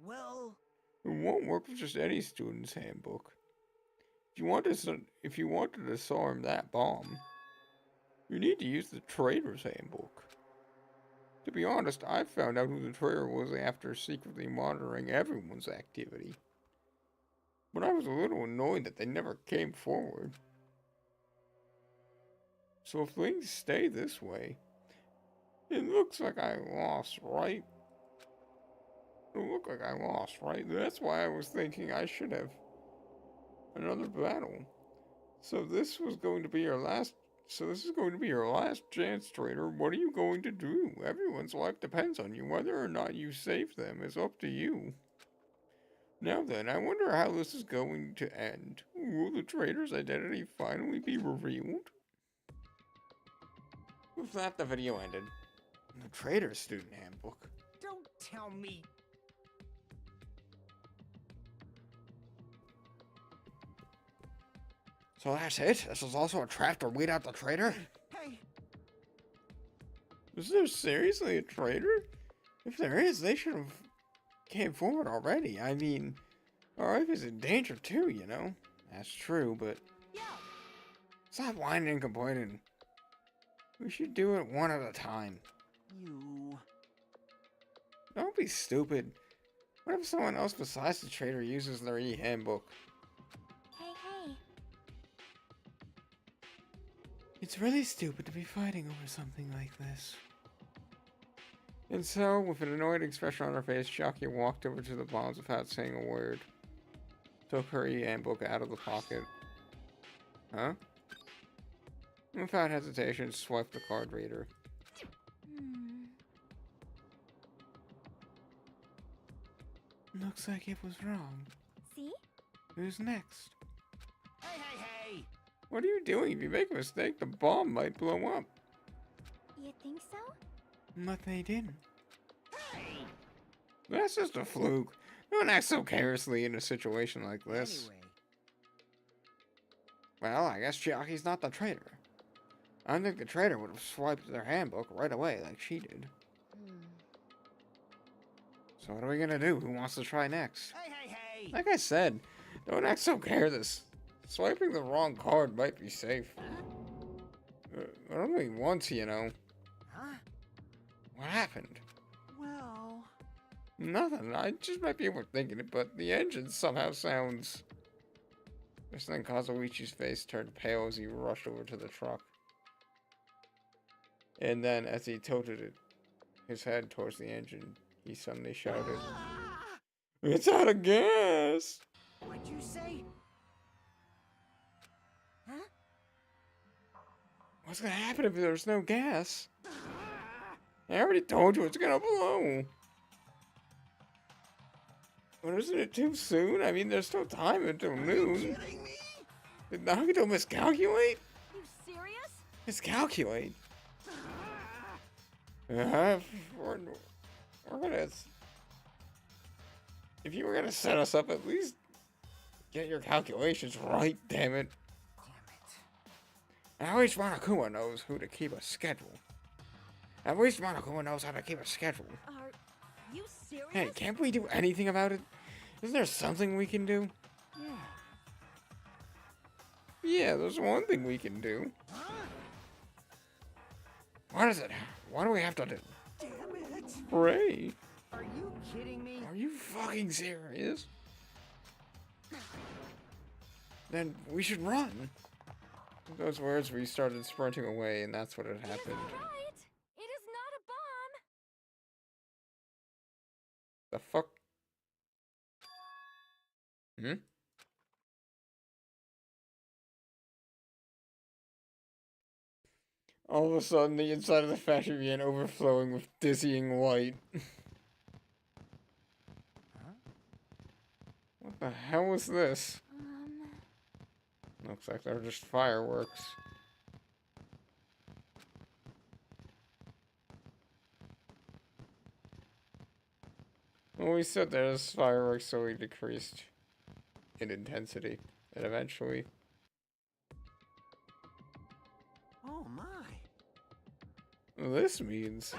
Well, it won't work with just any student's handbook. If you want to disarm that bomb, you need to use the trader's handbook. To be honest, I found out who the trader was after secretly monitoring everyone's activity. But I was a little annoyed that they never came forward. So if things stay this way, it looks like I lost, right? It looked like I lost, right? That's why I was thinking I should have another battle. So this was going to be your last. So this is going to be your last chance, trader. What are you going to do? Everyone's life depends on you. Whether or not you save them is up to you. Now then, I wonder how this is going to end. Will the trader's identity finally be revealed? With that, the video ended. The trader's student handbook. don't tell me. So that's it? This is also a trap to weed out the traitor? Hey, Is there seriously a traitor? If there is, they should have came forward already. I mean, our life is in danger too, you know? That's true, but Yo, stop whining and complaining. We should do it one at a time. you. Don't be stupid. What if someone else besides the traitor uses their e-handbook? hey, hey. It's really stupid to be fighting over something like this. And so, with an annoyed expression on her face, Jockey walked over to the bombs without saying a word. Took her e-handbook out of the pocket. Huh? Without hesitation, swiped the card reader. Looks like it was wrong. See? Who's next? Hey, hey, hey! What are you doing? If you make a mistake, the bomb might blow up. You think so? But they didn't. Hey! That's just a fluke. Don't act so carelessly in a situation like this. Anyway, Well, I guess Jockey's not the traitor. I don't think the traitor would have swiped their handbook right away like she did. So what are we gonna do? Who wants to try next? hey, hey, hey! Like I said, don't act so careless. Swiping the wrong card might be safe. But only once, you know. Huh? What happened? Well... Nothing. I just might be overthinking it, but the engine somehow sounds... Just then Kazuichi's face turned pale as he rushed over to the truck. And then, as he tilted his head towards the engine, he suddenly shouted, "It's out of gas!" What'd you say? Huh? What's gonna happen if there's no gas? I already told you it's gonna blow. But isn't it too soon? I mean, there's still time until noon. Kidding me? Did Nagito miscalculate? You serious? Miscalculate? We're gonna... If you were gonna set us up, at least get your calculations right, damn it. Damn it. At least Monokuma knows who to keep a schedule. At least Monokuma knows how to keep a schedule. Are you serious? Hey, can't we do anything about it? Isn't there something we can do? Yeah. Yeah, there's one thing we can do. Huh? What is it? What do we have to do? Damn it! Pray. Are you kidding me? Are you fucking serious? Then we should run. With those words, we started sprinting away, and that's what had happened. Right. It is not a bomb. The fuck? Hmm? All of a sudden, the inside of the factory began overflowing with dizzying light. Huh? What the hell was this? Looks like they're just fireworks. When we stood there, this fireworks slowly decreased in intensity, and eventually... Oh my. This means...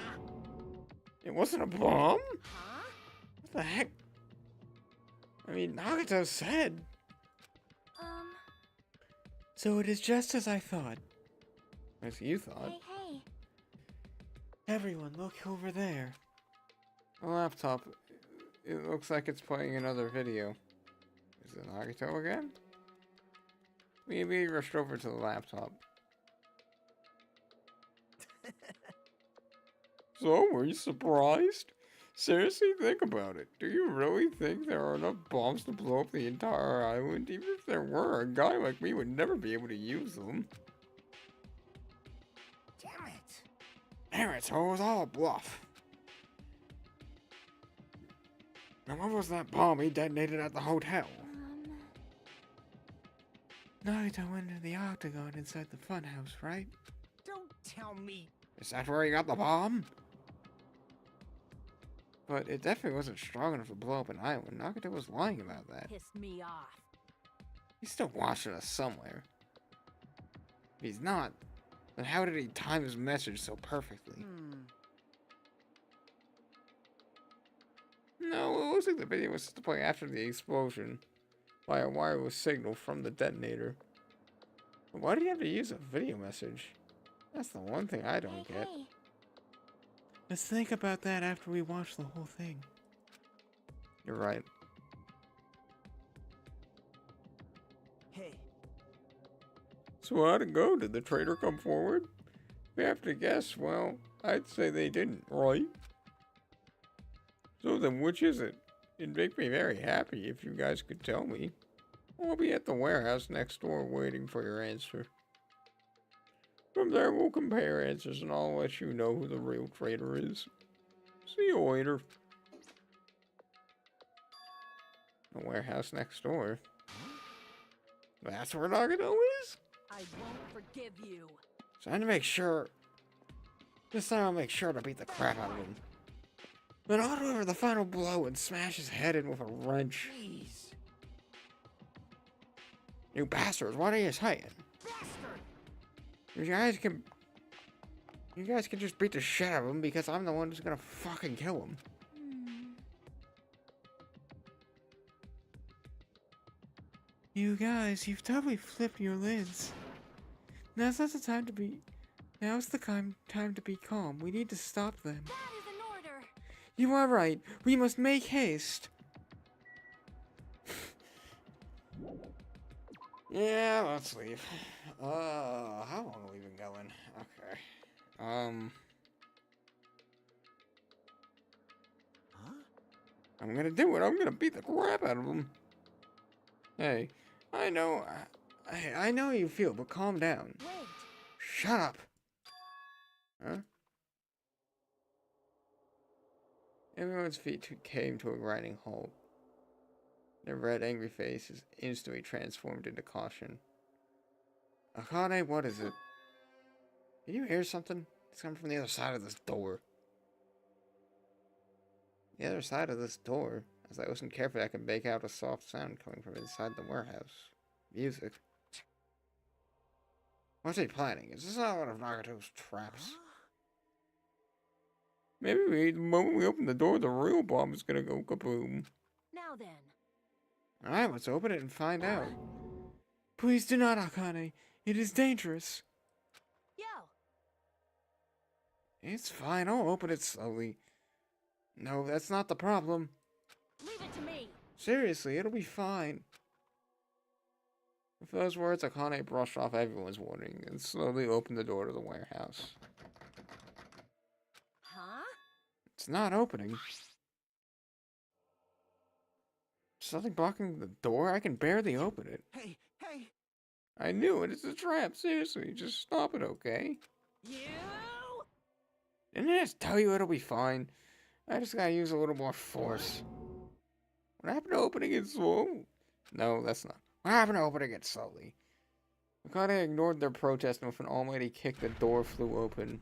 It wasn't a bomb? Huh? What the heck? I mean, Nagito said... So it is just as I thought. As you thought. Hey, hey. Everyone, look over there. A laptop. It looks like it's playing another video. Is it Nagito again? We immediately rushed over to the laptop. So, were you surprised? Seriously, think about it. Do you really think there are enough bombs to blow up the entire island? Even if there were, a guy like me would never be able to use them. Damn it. Damn it, so it was all a bluff. Now, what was that bomb he detonated at the hotel? Nagito went into the octagon inside the funhouse, right? Don't tell me. Is that where he got the bomb? But it definitely wasn't strong enough to blow up an island. Nagito was lying about that. Pissed me off. He's still watching us somewhere. If he's not, then how did he time his message so perfectly? No, it looks like the video was to play after the explosion by a wireless signal from the detonator. But why do you have to use a video message? That's the one thing I don't get. Hey. Let's think about that after we watch the whole thing. You're right. Hey, So So how'd it go? Did the traitor come forward? If we have to guess, well, I'd say they didn't, right? So then which is it? It'd make me very happy if you guys could tell me. I'll be at the warehouse next door waiting for your answer. From there we'll compare answers and I'll let you know who the real traitor is. See you later. The warehouse next door. That's where Nagano is? I won't forgive you. So I need to make sure. This time I'll make sure to beat the crap out of him. Then I'll deliver the final blow and smash his head in with a wrench. Jeez. You bastards, what are you saying? Bastard! You guys can just beat the shit out of him because I'm the one who's gonna fucking kill him. You guys, you've totally flipped your lids. Now's not the time to be. Now's the time to be calm. We need to stop them. That is an order. You are right. We must make haste. Yeah, let's leave. How long have we been going? Okay. Huh? I'm gonna do it. I'm gonna beat the crap out of him. Hey, I know how you feel, but calm down. Wait. Shut up. Huh? Everyone's feet came to a grinding halt. Their red, angry faces instantly transformed into caution. Akane, what is it? Can you hear something? It's coming from the other side of this door. The other side of this door? As I listen carefully, I can make out a soft sound coming from inside the warehouse. Music. What's he planning? Is this not one of Nagato's traps? Huh? Maybe the moment we open the door, the real bomb is gonna go kaboom. Now then. Alright, let's open it and find out. Please do not, Akane. It is dangerous. Yo. It's fine, I'll open it slowly. No, that's not the problem. Leave it to me. Seriously, it'll be fine. With those words, Akane brushed off everyone's warning and slowly opened the door to the warehouse. Huh? It's not opening. Something blocking the door? I can barely open it. Hey, hey! I knew it. It's a trap. Seriously, just stop it, okay? You? Didn't I just tell you it'll be fine? I just gotta use a little more force. What happened to opening it slow? No, that's not. What happened to opening it slowly? Akane ignored their protest and with an almighty kick, the door flew open.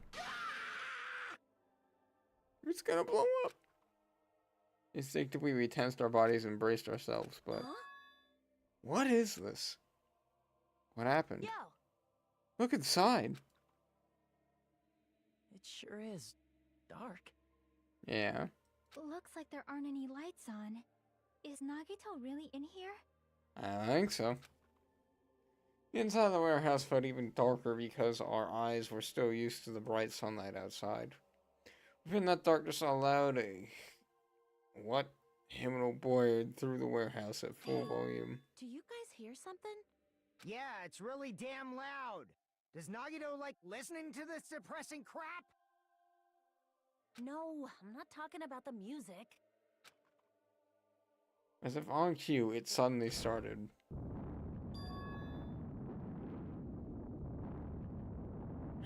It's gonna blow up. Instinctively, we tensed our bodies and braced ourselves, but... Huh? What is this? What happened? Yo. Look inside. It sure is dark. Yeah. Looks like there aren't any lights on. Is Nagito really in here? I think so. The inside of the warehouse felt even darker because our eyes were still used to the bright sunlight outside. Within that darkness, a loud what? Hymnal boiled through the warehouse at full volume. Do you guys hear something? Yeah, it's really damn loud. Does Nagito like listening to this depressing crap? No, I'm not talking about the music. As if on cue, it suddenly started.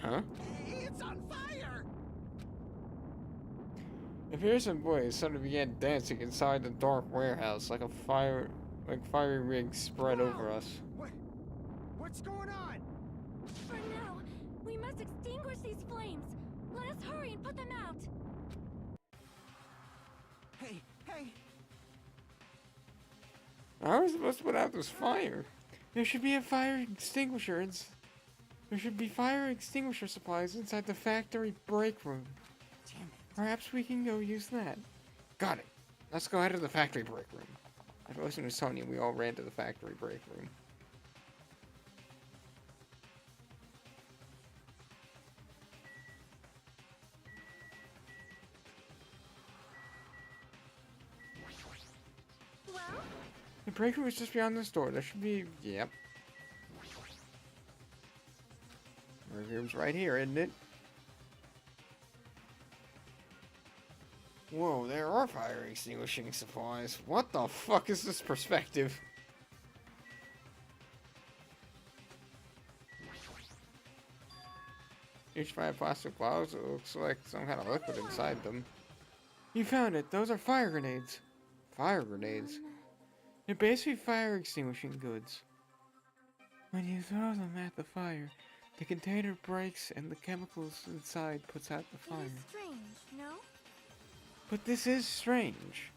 Huh? It's on fire! A fearsome boys suddenly began dancing inside the dark warehouse like fiery rigs spread over us. What's going on? For now, we must extinguish these flames. Let us hurry and put them out. Hey, hey! How are we supposed to put out this fire? There should be a fire extinguisher. There should be fire extinguisher supplies inside the factory break room. Damn it. Perhaps we can go use that. Got it. Let's go ahead to the factory break room. After listening to Sonya, we all ran to the factory break room. Well, The break room is just beyond this door. There should be... Yep. right here, isn't it? Whoa, there are fire extinguishing supplies. What the fuck is this perspective? Each 5 plastic bottles, it looks like some kind of liquid inside them. You found it. Those are fire grenades. Fire grenades? They're basically fire extinguishing goods. When you throw them at the fire, the container breaks and the chemicals inside puts out the fire. It is strange, no? But this is strange.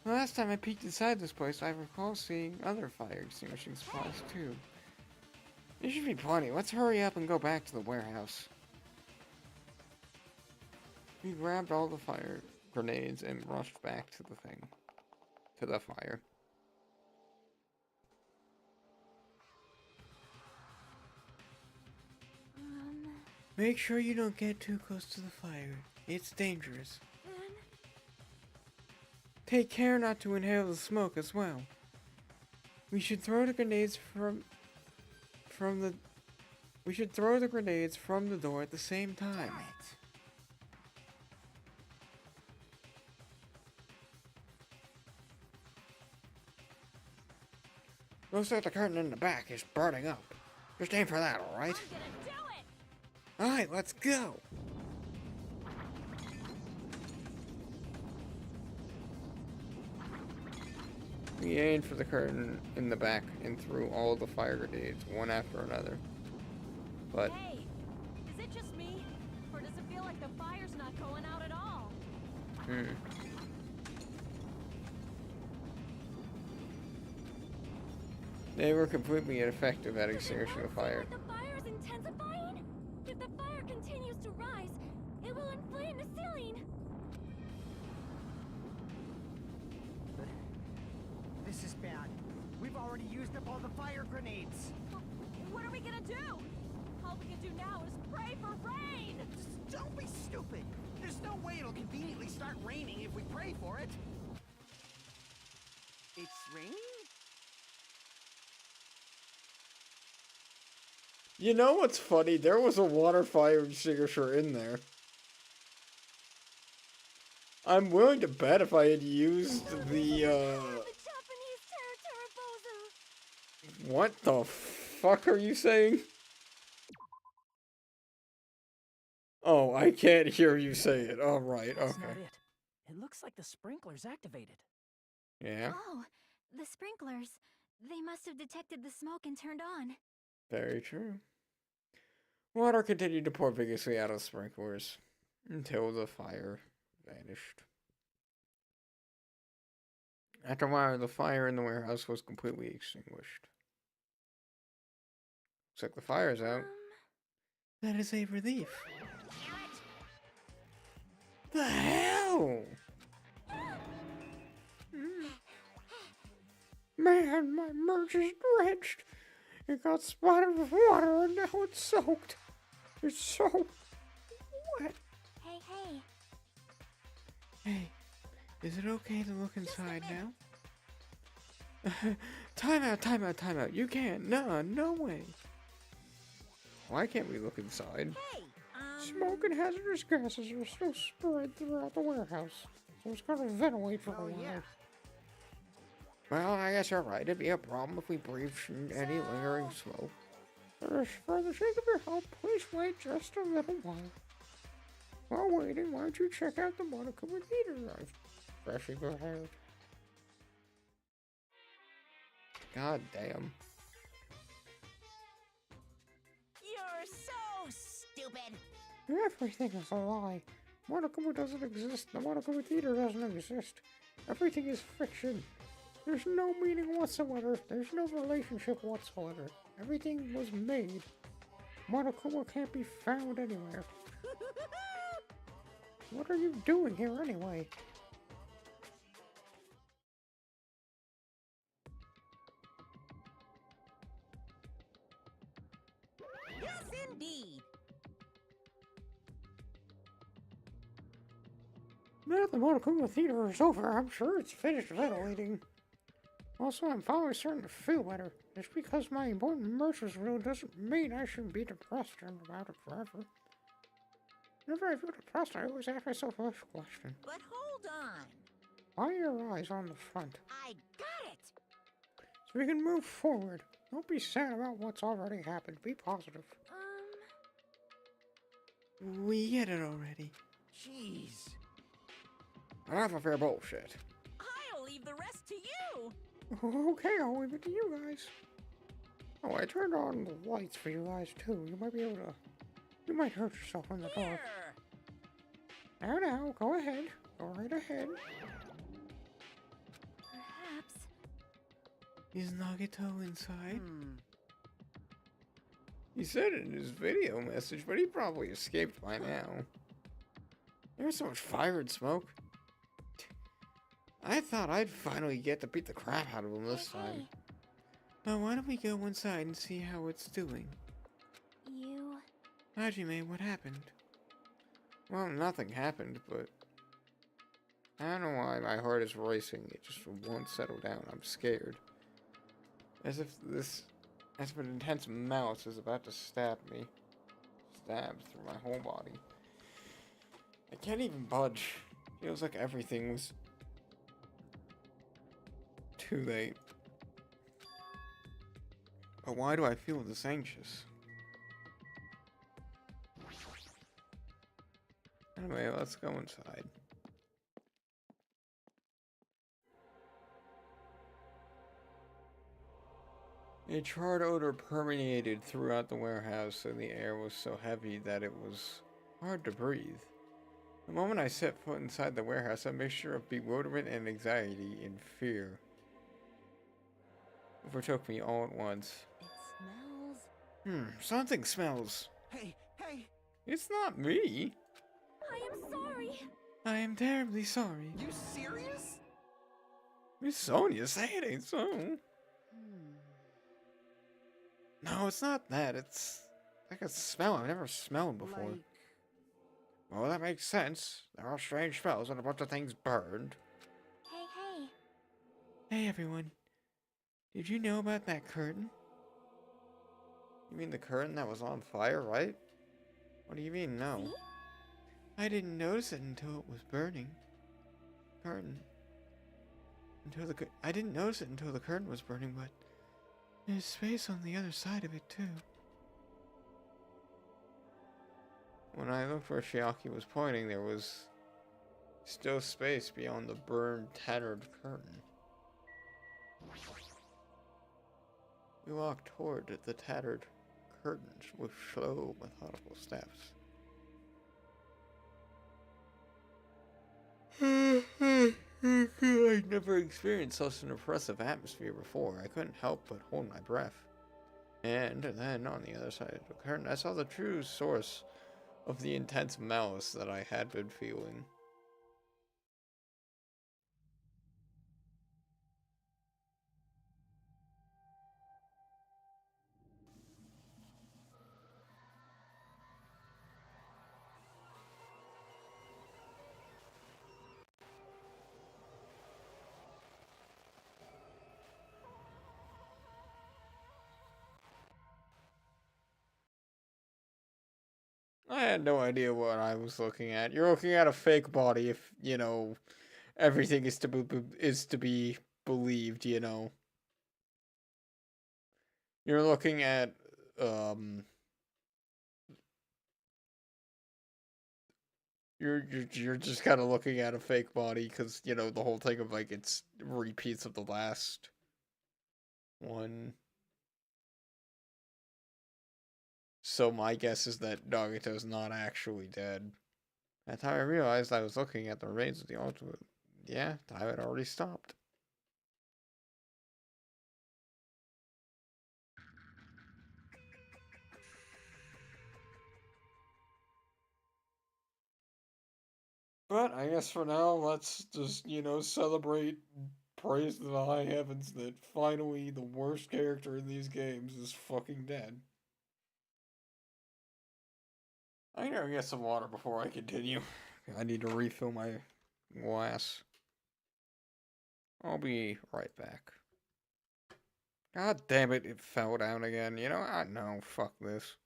The last time I peeked inside this place, I recall seeing other fire extinguishing supplies too. There should be plenty. Let's hurry up and go back to the warehouse. We grabbed all the fire grenades and rushed back to the thing. To the fire. Make sure you don't get too close to the fire. It's dangerous. Then Take care not to inhale the smoke as well. We should throw the grenades from the door at the same time. Looks like the curtain in the back is burning up. Just aim for that, alright? I'm gonna do it! Alright, let's go! We aimed for the curtain in the back and threw all the fire grenades, one after another. But Hey, is it just me? Or does it feel like the fire's not going out at all? they were completely ineffective at extinguishing the fire. the fire is intensifying? If the fire continues to rise, it will inflame the ceiling. This is bad. We've already used up all the fire grenades. What are we gonna do? All we can do now is pray for rain! Just don't be stupid. There's no way it'll conveniently start raining if we pray for it. It's raining? You know what's funny? There was a water fire extinguisher in there. I'm willing to bet if I had used the, The Japanese Terra What the fuck are you saying? Oh, I can't hear you say it. Oh, right, That's not okay. it. It looks like the sprinkler's activated. Yeah, Oh, the sprinklers. They must have detected the smoke and turned on. very true. Water continued to pour vigorously out of the sprinklers until the fire vanished. After a while, the fire in the warehouse was completely extinguished. Looks like the fire's out. That is a relief. The hell? Man, my merch is drenched. It got splattered with water and now it's soaked. It's so wet. Hey, hey. Hey, is it okay to look inside now? Time out. You can't. No way. Why can't we look inside? Hey, Smoke and hazardous gases are still spread throughout the warehouse, so it's gotta ventilate for a while. Yeah. Well, I guess you're right. It'd be a problem if we breathed any lingering smoke. For the sake of your help, please wait just a little while. While waiting, why don't you check out the Monokuma Theater I've freshly prepared. God damn. You're so stupid. Everything is a lie. Monokuma doesn't exist. The Monokuma Theater doesn't exist. Everything is fiction. There's no meaning whatsoever. There's no relationship whatsoever. Everything was made. Monokuma can't be found anywhere. What are you doing here anyway? Yes, indeed. Now that the Monokuma Theater is over, I'm sure it's finished ventilating. Also, I'm finally starting to feel better. Just because my important merch was real doesn't mean I should be depressed about it forever. Whenever I feel depressed, I always ask myself this question. But hold on. Why are your eyes on the front? I got it. So we can move forward. Don't be sad about what's already happened. Be positive. We get it already. Jeez. Enough of your bullshit. I'll leave the rest to you. Okay, I'll leave it to you guys. Oh, I turned on the lights for you guys too. You might be able to... You might hurt yourself in the dark. Now, go ahead. Go right ahead. Perhaps. Is Nagito inside? He said it in his video message, but he probably escaped by now. There's so much fire and smoke. I thought I'd finally get to beat the crap out of him this time. Well, why don't we go inside and see how it's doing? You... Hajime, what happened? Well, nothing happened, but I don't know why my heart is racing. It just won't settle down. I'm scared. As if an intense mouse is about to stab me. Stabs through my whole body. I can't even budge. Feels like everything was too late. But why do I feel this anxious? Anyway, let's go inside. A charred odor permeated throughout the warehouse, and the air was so heavy that it was hard to breathe. The moment I set foot inside the warehouse, a mixture of bewilderment and anxiety and fear overtook me all at once. It smells. Something smells. Hey, hey! It's not me. I am sorry. I am terribly sorry. You serious? Miss Sonia, say it ain't so. No, it's not that. It's like a smell I've never smelled before. Like... Well, that makes sense. There are strange smells when a bunch of things burned. Hey. Hey, everyone. Did you know about that curtain? You mean the curtain that was on fire, right? What do you mean, no? See? I didn't notice it until it was burning. Curtain. I didn't notice it until the curtain was burning, but there's space on the other side of it too. When I looked where Shiaki was pointing, there was still space beyond the burned, tattered curtain. We walked toward the tattered curtains with slow, methodical steps. I'd never experienced such an oppressive atmosphere before. I couldn't help but hold my breath. And then, on the other side of the curtain, I saw the true source of the intense malice that I had been feeling. I had no idea what I was looking at. You're looking at a fake body if, you know, everything is to be believed, you know. You're looking at you're just kind of looking at a fake body cuz you know the whole thing of like it's repeats of the last one. So my guess is that Nagito's not actually dead. By the time I realized I was looking at the remains of the altar, yeah, time had already stopped. But I guess for now, let's just, you know, celebrate, praise the high heavens that finally the worst character in these games is fucking dead. I'm gonna get some water before I continue. I need to refill my glass. I'll be right back. God damn it, it fell down again. You know, I know, fuck this.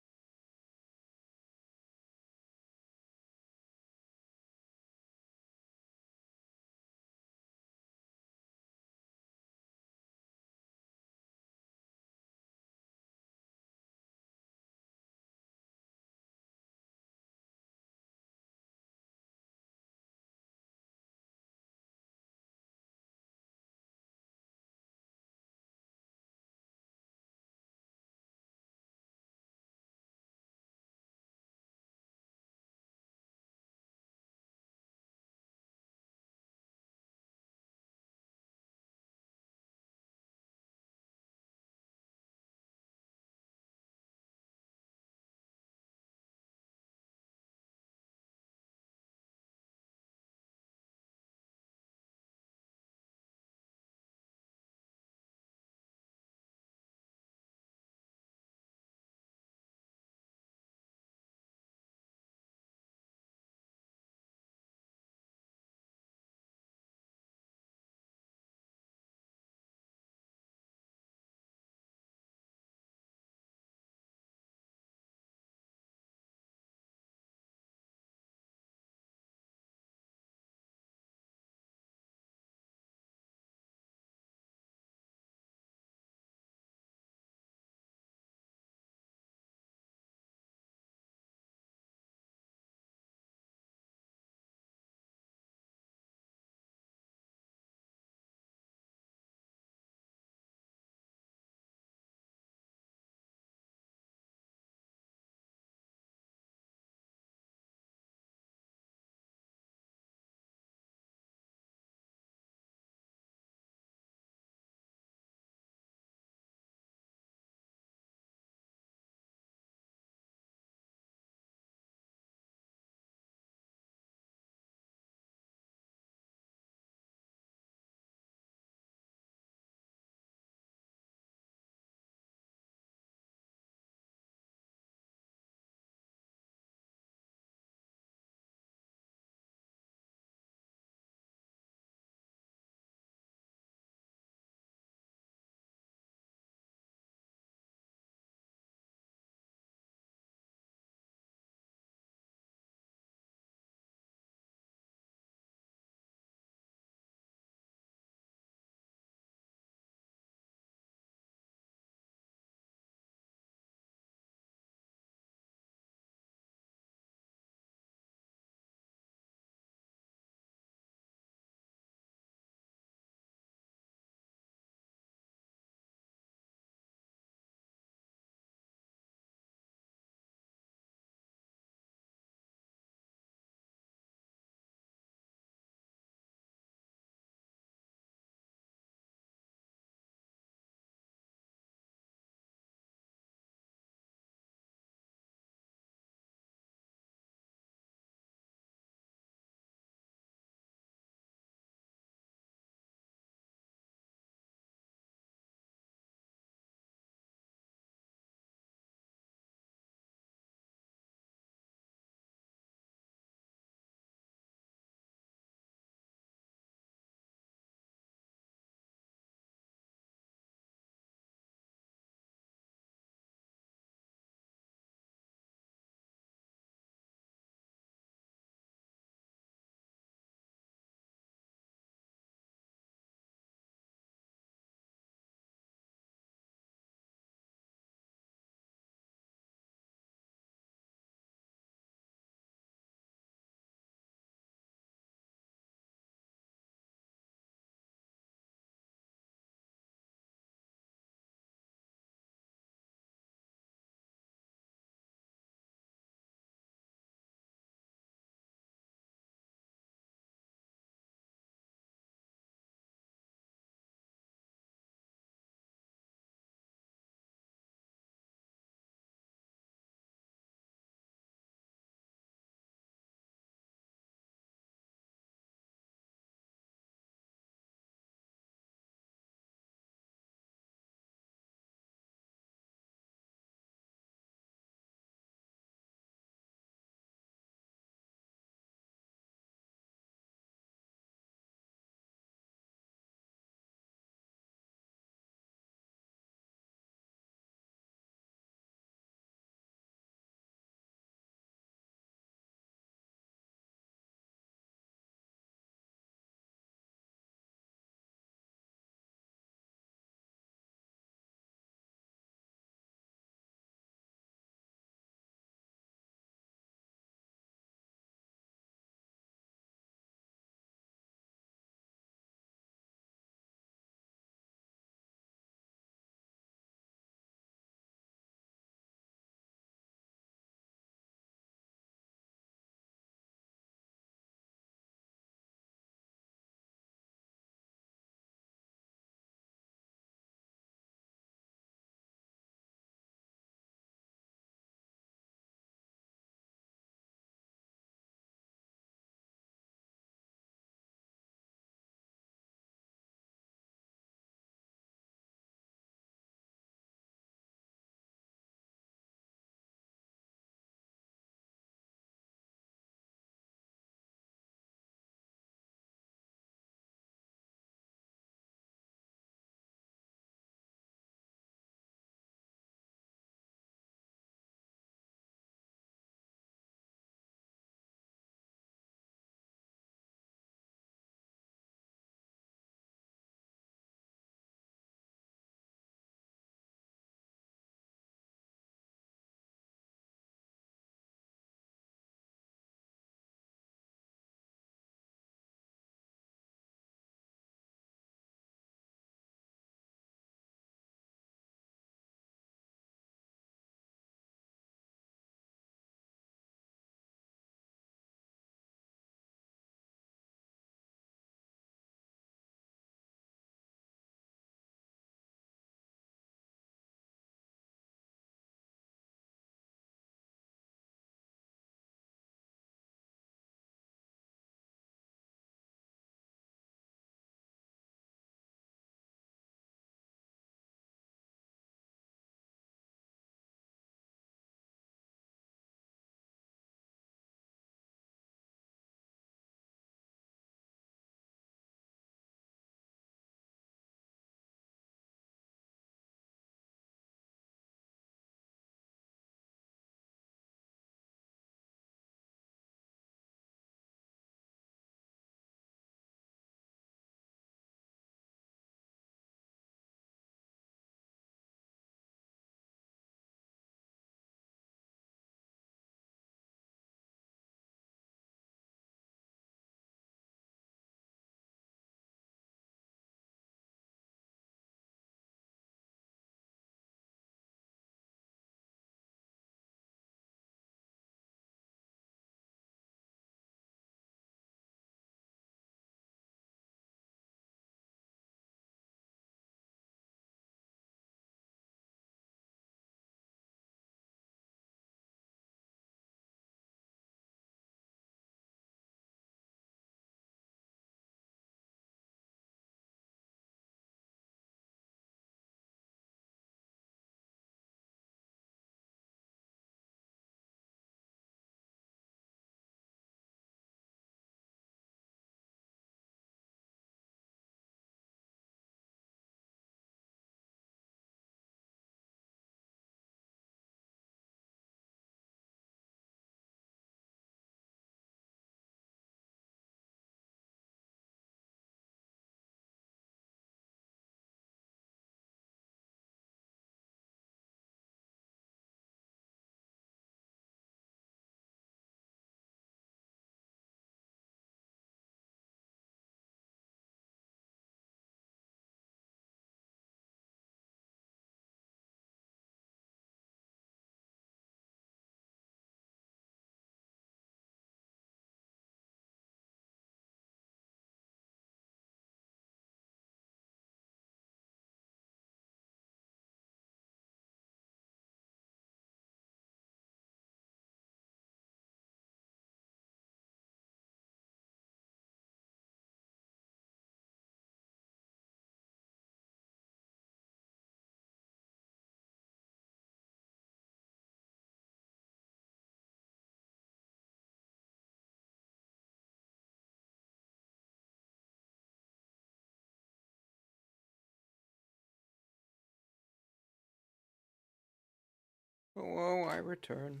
Hello, I return.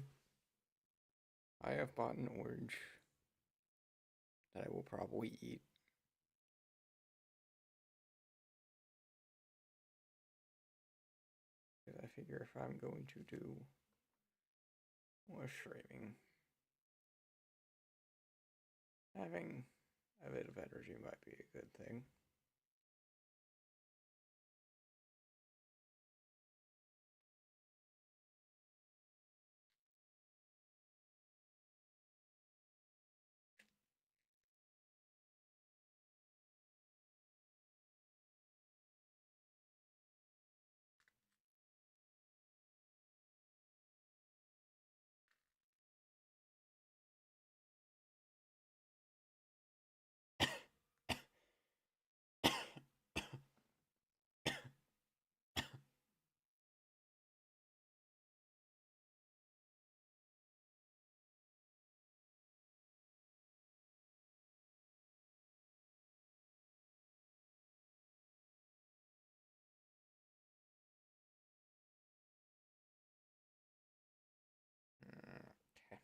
I have bought an orange that I will probably eat. Because I figure if I'm going to do more streaming, having a bit of energy might be a good thing. Okay.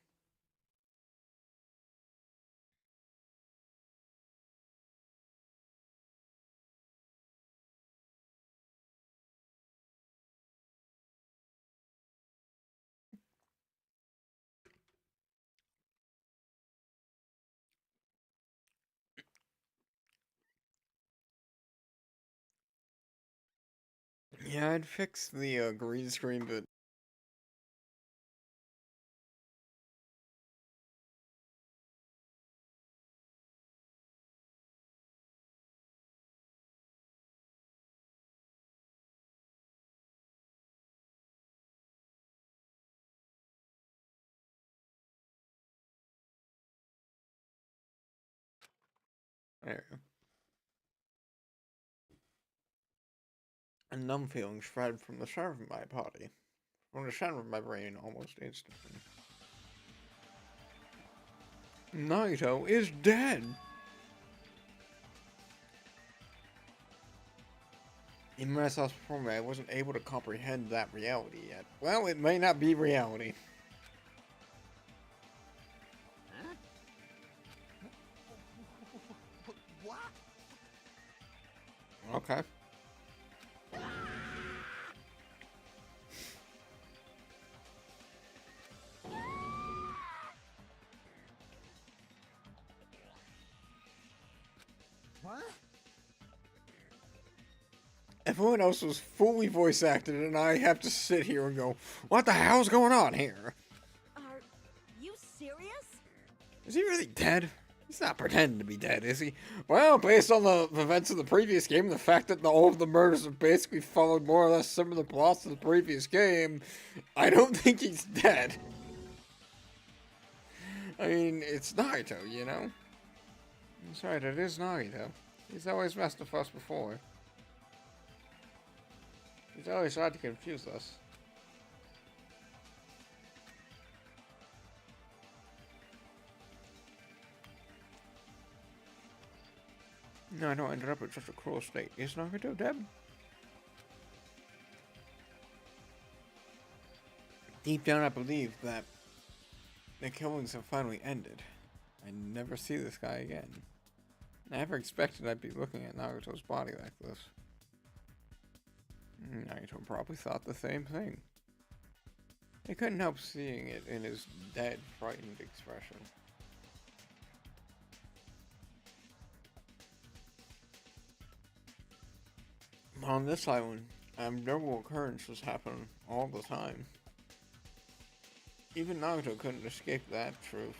Yeah, I'd fix the green screen, but there we go. A numb feeling spread from the center of my body, from the center of my brain almost instantly. Naito is dead! In my thoughts before me, I wasn't able to comprehend that reality yet. Well, it may not be reality. What? Okay. What? Everyone else was fully voice acted, and I have to sit here and go, what the hell's going on here? Are you serious? Is he really dead? He's not pretending to be dead, is he? Well, based on the events of the previous game, the fact that all of the murders have basically followed more or less similar plots to the previous game, I don't think he's dead. I mean, it's Naito, you know? That's right, it is Naito. He's always messed with us before. He's always tried to confuse us. No, I know I ended up in such a cruel state. Is Naruto dead? Deep down I believe that the killings have finally ended. I never see this guy again. I never expected I'd be looking at Naruto's body like this. Naruto probably thought the same thing. He couldn't help seeing it in his dead, frightened expression. On this island, abnormal occurrences happen all the time. Even Naruto couldn't escape that truth.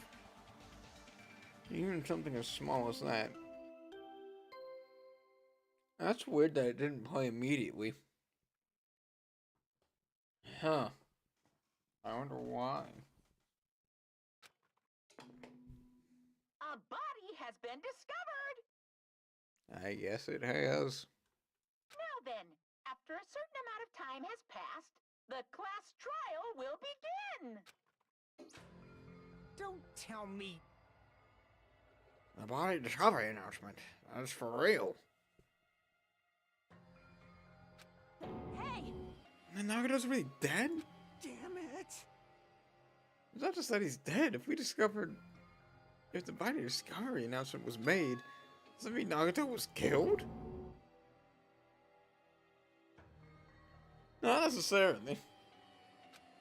Even something as small as that. That's weird that it didn't play immediately. Huh. I wonder why. A body has been discovered! I guess it has. Now then, after a certain amount of time has passed, the class trial will begin! Don't tell me. The body discovery announcement. That's for real. Hey! And Nagato's really dead? Damn it. It's not just that he's dead. If the binary discovery announcement was made, does that mean Nagato was killed? Not necessarily.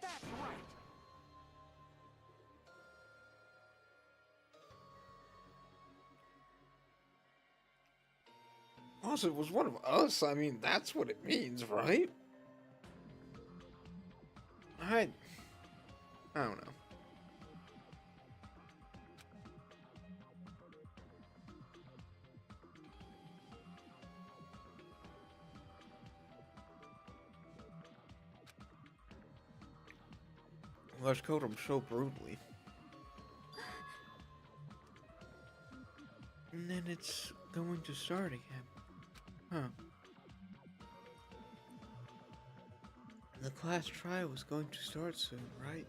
That's right. Also, it was one of us. I mean, that's what it means, right? I don't know. Let's killed him so brutally. And then it's going to start again. Huh. The class trial was going to start soon, right?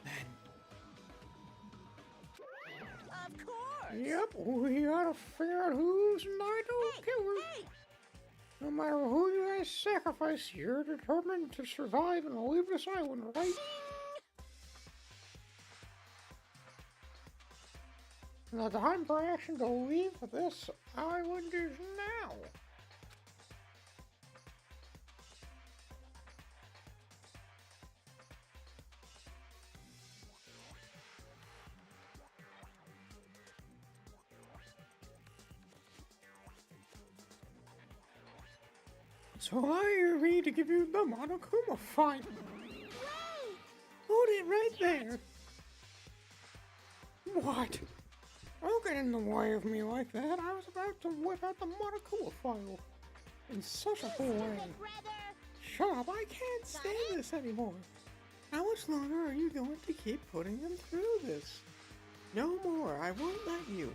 Then. Of course. Yep, we gotta figure out who's Nagato's killer. Hey! No matter who you guys sacrifice, you're determined to survive and leave this island, right? The time for action to leave this island is now. So I agree to give you the Monokuma fight. Hold it right there. What? Don't get in the way of me like that. I was about to whip out the Monokuma file. In such a cool way. Shut up, I can't stand this anymore. How much longer are you going to keep putting them through this? No more, I won't let you.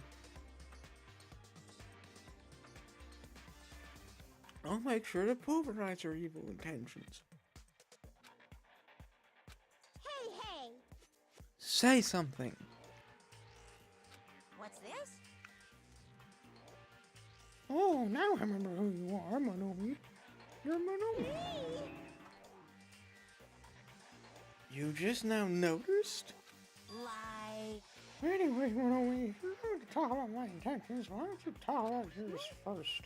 I'll make sure to pulverize your evil intentions. Hey! Say something. What's this? Oh, now I remember who you are, Monomi. You're Monomi. You just now noticed? Like... Anyway, Monomi, if you're going to talk about my intentions, why don't you talk about yours first?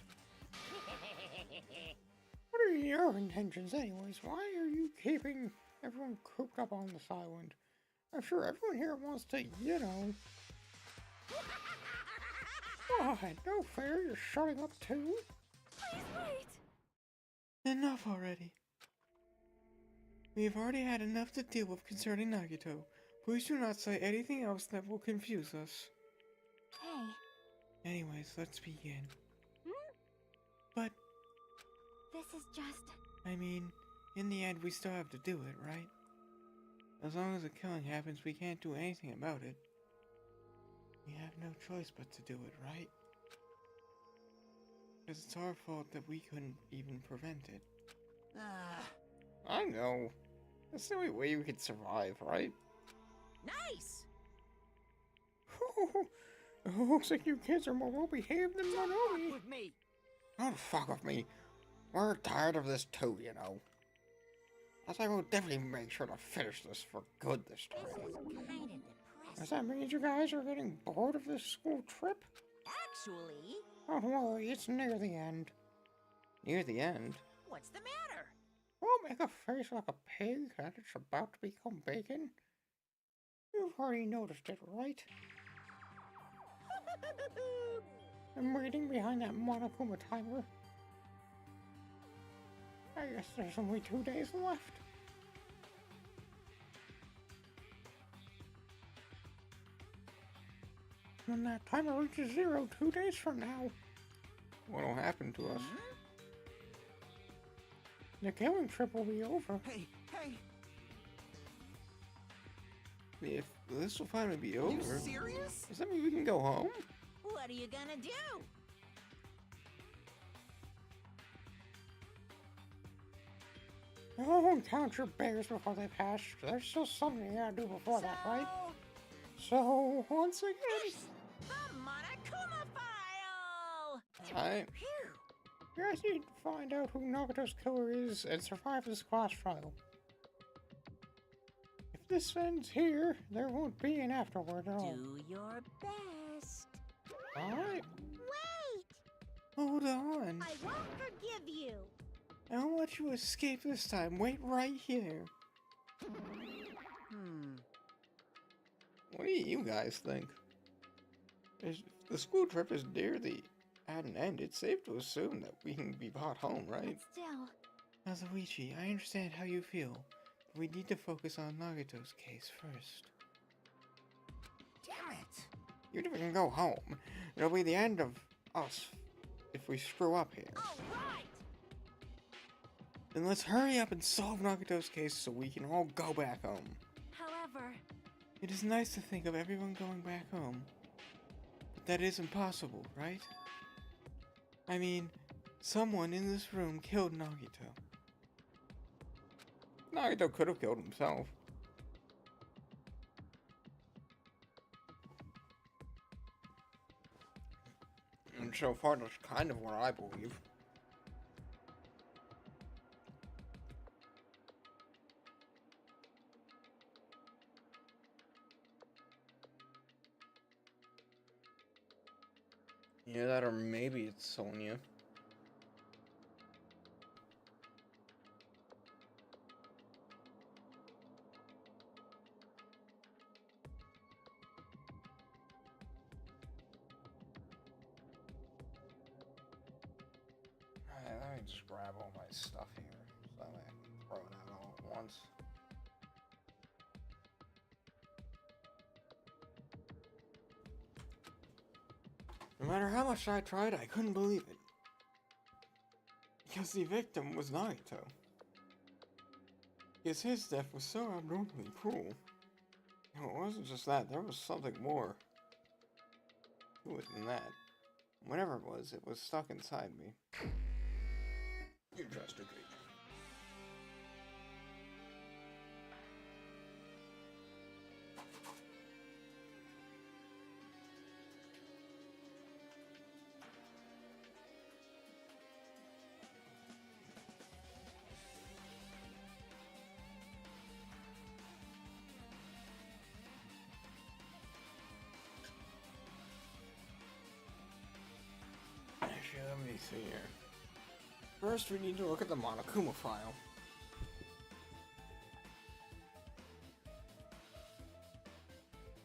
What are your intentions anyways? Why are you keeping everyone cooped up on this island? I'm sure everyone here wants to, you know... God, no fair, you're shutting up too? Please wait! Enough already. We have already had enough to deal with concerning Nagito. Please do not say anything else that will confuse us. Hey, Anyways, let's begin. Hmm? But, this is just... I mean, in the end we still have to do it, right? As long as the killing happens, we can't do anything about it. We have no choice but to do it, right? Because it's our fault that we couldn't even prevent it. I know. That's the only way we could survive, right? Nice! Looks like you kids are more well-behaved than Monomi. With me. Don't fuck with me. We're tired of this too, you know. As I will definitely make sure to finish this for good this time. Does that mean you guys are getting bored of this school trip? Actually, Don't worry, it's near the end. Near the end? what's the matter? Don't make a face like a pig that it's about to become bacon. You've already noticed it, right? I'm waiting behind that Monokuma timer. I guess there's only 2 days left. When that timer reaches 0 2 days from now, what'll happen to us? The killing trip will be over. Hey! If this will finally be You over, serious? does that mean we can go home? What are you gonna do? Don't count your bears before they pass. There's still something you gotta do before that, right? So, once again, The Monokuma file! I... Phew! You guys need to find out who Nagato's killer is and survive this class trial. this ends here, there won't be an afterward at all. Do your best. Alright. Wait! Hold on. I won't forgive you. I won't let you escape this time. Wait right here. What do you guys think? If the school trip is nearly at an end, it's safe to assume that we can be brought home, right? But still, Azuichi, I understand how you feel, but we need to focus on Nagato's case first. Damn it! You can go home. It'll be the end of us if we screw up here. All right! Then let's hurry up and solve Nagato's case so we can all go back home. However, It is nice to think of everyone going back home, but that is impossible, right? I mean, someone in this room killed Nagito. Nagito could have killed himself. And so far, that's kind of what I believe. Yeah, that or maybe it's Sonya. Alright, let me just grab all my stuff here so I can throw it out all at once. No matter how much I tried, I couldn't believe it. Because the victim was Nagito. Because his death was so abnormally cruel. And it wasn't just that, there was something more to it than that. Whatever it was stuck inside me. You trust a creature. Actually, let me see here. First, we need to look at the Monokuma file.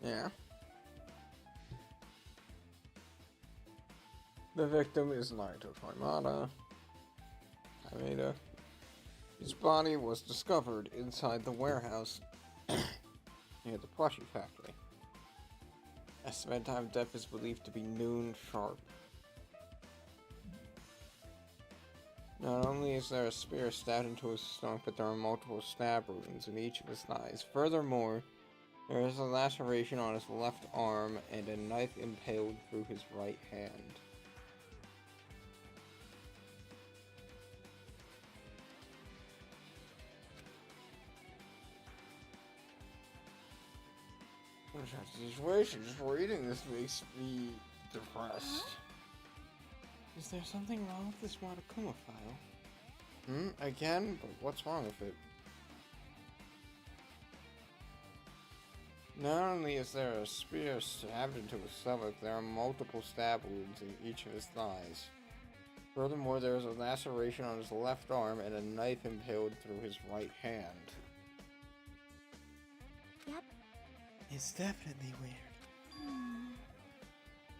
Yeah. The victim is Naruto Toimata. Hameda. His body was discovered inside the warehouse near the plushie factory. Estimated time of death is believed to be noon sharp. Not only is there a spear stabbed into his stomach, but there are multiple stab wounds in each of his thighs. Furthermore, there is a laceration on his left arm and a knife impaled through his right hand. What is that situation? Just reading this makes me depressed. Is there something wrong with this Monokuma file? Again? But what's wrong with it? Not only is there a spear stabbed into his stomach, there are multiple stab wounds in each of his thighs. Furthermore, there is a laceration on his left arm and a knife impaled through his right hand. Yep. It's definitely weird.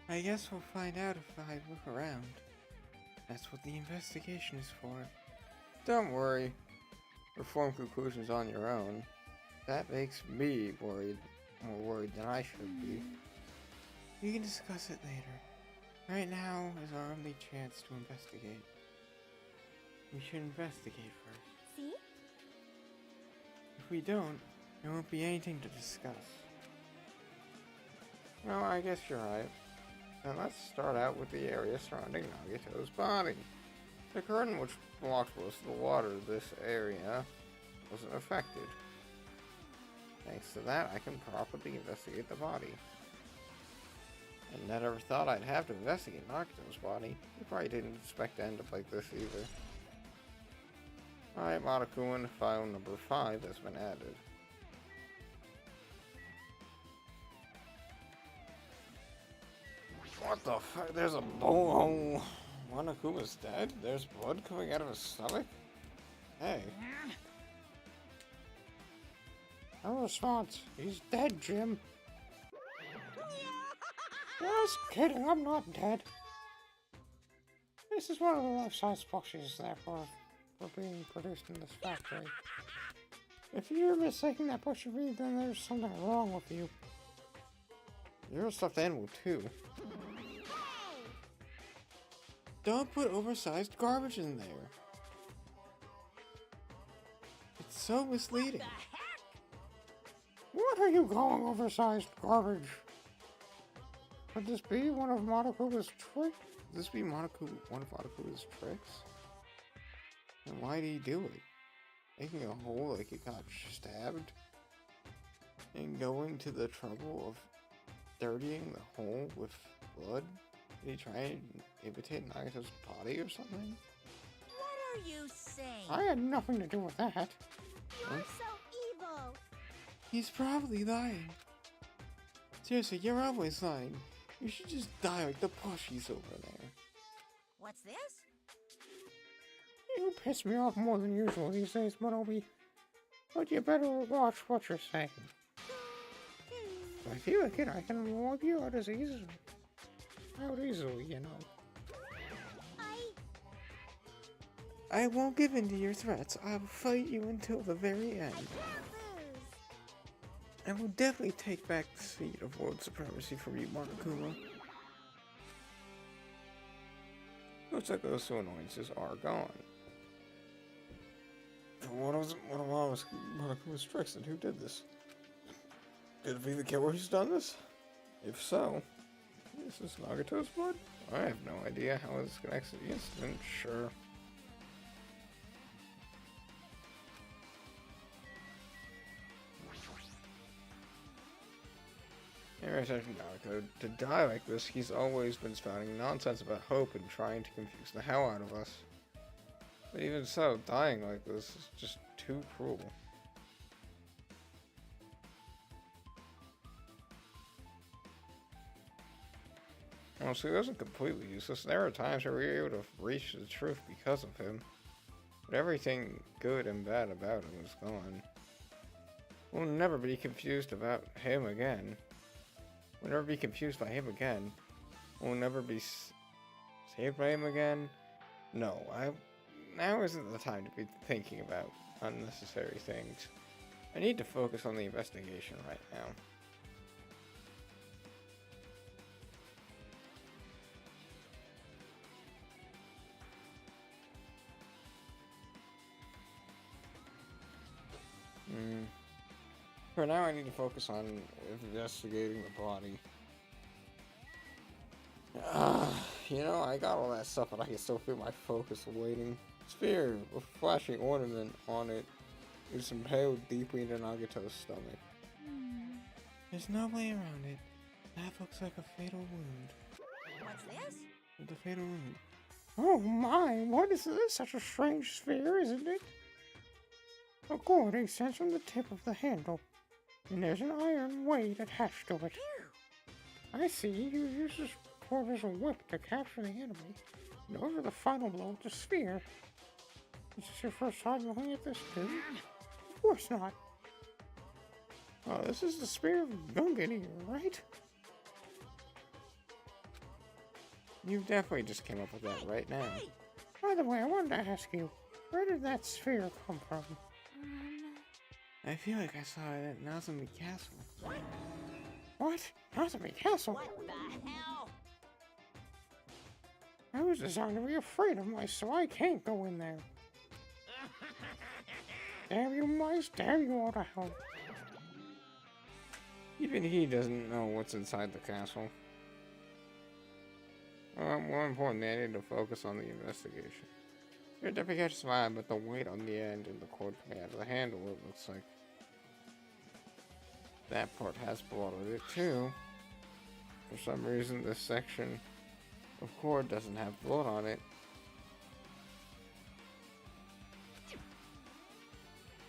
I guess we'll find out if I look around. That's what the investigation is for. Don't worry. Form conclusions on your own. That makes me worried. More worried than I should be. We can discuss it later. Right now is our only chance to investigate. We should investigate first. See? If we don't, there won't be anything to discuss. Well, I guess you're right. Now let's start out with the area surrounding Nagito's body. The curtain which blocked most of the water of this area wasn't affected. Thanks to that, I can properly investigate the body. I never thought I'd have to investigate Nagito's body. You probably didn't expect to end up like this either. Alright, Monokuma file number 5 has been added. What the fuck? There's a bone. Monokuma's dead? There's blood coming out of his stomach? Hey. No response. He's dead, Jim. Just kidding, I'm not dead. This is one of the life-size plushies that were being produced in this factory. If you're mistaking that plushie for me, then there's something wrong with you. You're a stuffed animal, too. Don't put oversized garbage in there. It's so misleading. What are you calling oversized garbage? Could this be one of Monokuma's tricks? Could this be one of Monokuma's tricks? And why did he do it? Making a hole like he got stabbed? And going to the trouble of dirtying the hole with blood? Did he try and imitate Nagato's body or something? What are you saying? I had nothing to do with that. You're so evil. He's probably lying. Seriously, you're always lying. You should just die like the plushies over there. What's this? You piss me off more than usual these days, Monobi. But you better watch what you're saying. If I feel like it, I can wipe you out easily, you know. I won't give in to your threats. I will fight you until the very end. I will definitely take back the seat of world supremacy from you, Monokuma. Looks like those two annoyances are gone. One of Monokuma's tricks, and who did this? Could it be the killer who's done this? If so, is this Nagato's blood? I have no idea how this connects to the incident. Sure. Intersection Naruto. To die like this, he's always been spouting nonsense about hope and trying to confuse the hell out of us. But even so, dying like this is just too cruel. Well, so he wasn't completely useless. There are times where we were able to reach the truth because of him. But everything good and bad about him is gone. We'll never be confused about him again. We'll never be confused by him again. We'll never be saved by him again. No, now isn't the time to be thinking about unnecessary things. I need to focus on the investigation right now. For now, I need to focus on investigating the body. You know, I got all that stuff, but I can still feel my focus waiting. Sphere with flashing ornament on it is impaled deeply into Nagato's stomach. There's no way around it. That looks like a fatal wound. What's this? The fatal wound. Oh my, what is this? Such a strange sphere, isn't it? A cord extends from the tip of the handle, and there's an iron weight attached to it. I see, you use this cord as a whip to capture the enemy, and over the final blow with the sphere. Is this your first time looking at this too? Of course not. Oh, this is the spear of Gungani, right? You definitely just came up with that right now. By the way, I wanted to ask you, where did that sphere come from? I feel like I saw it at Nazumi Castle. What? Nazumi Castle? What the hell? I was designed to be afraid of mice, so I can't go in there. Damn you mice, damn you all to hell. Even he doesn't know what's inside the castle. More importantly, I need to focus on the investigation. Your definitely catches my eye, but the weight on the end and the cord coming out of the handle, it looks like that part has blood on it too. For some reason, this section of cord doesn't have blood on it.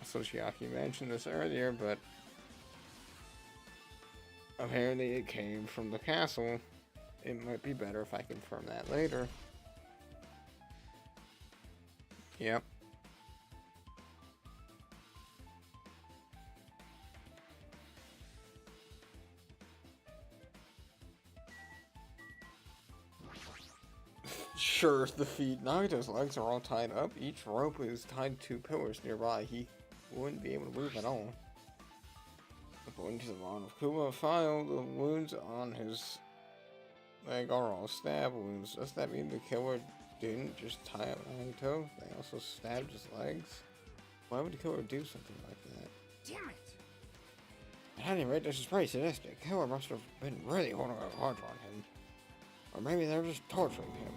So Chiaki mentioned this earlier, but apparently it came from the castle it might be better if I confirm that later. Yep. Sure, the feet. Nagato's legs are all tied up. Each rope is tied to pillars nearby. He wouldn't be able to move at all. According to the Ron of Kuba file, the wounds on his leg are all stab wounds. Does that mean the killer didn't just tie up Nagato? They also stabbed his legs? Why would the killer do something like that? Damn it! At any rate, this is pretty sadistic. The killer must have been really holding a grudge on him. Or maybe they're just torturing him.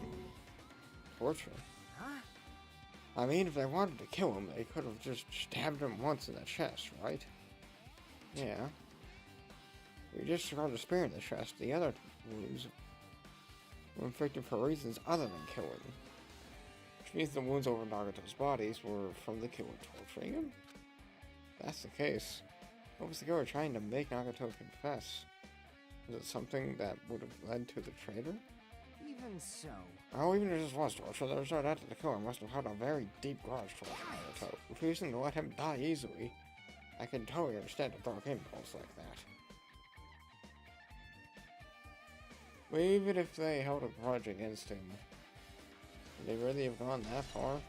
Torture? Huh? I mean, if they wanted to kill him, they could have just stabbed him once in the chest, right? Yeah. We disregard the spear in the chest. The other wounds were inflicted for reasons other than killing. Which means the wounds over Nagato's bodies were from the killer torturing him? If that's the case, what was the killer trying to make Nagato confess? Was it something that would have led to the traitor? Even so. Oh, even if this was torture, there's no doubt that the killer must have had a very deep grudge towards Nagato, refusing to let him die easily. I can totally understand a dark impulse like that. But even if they held a grudge against him, would they really have gone that far?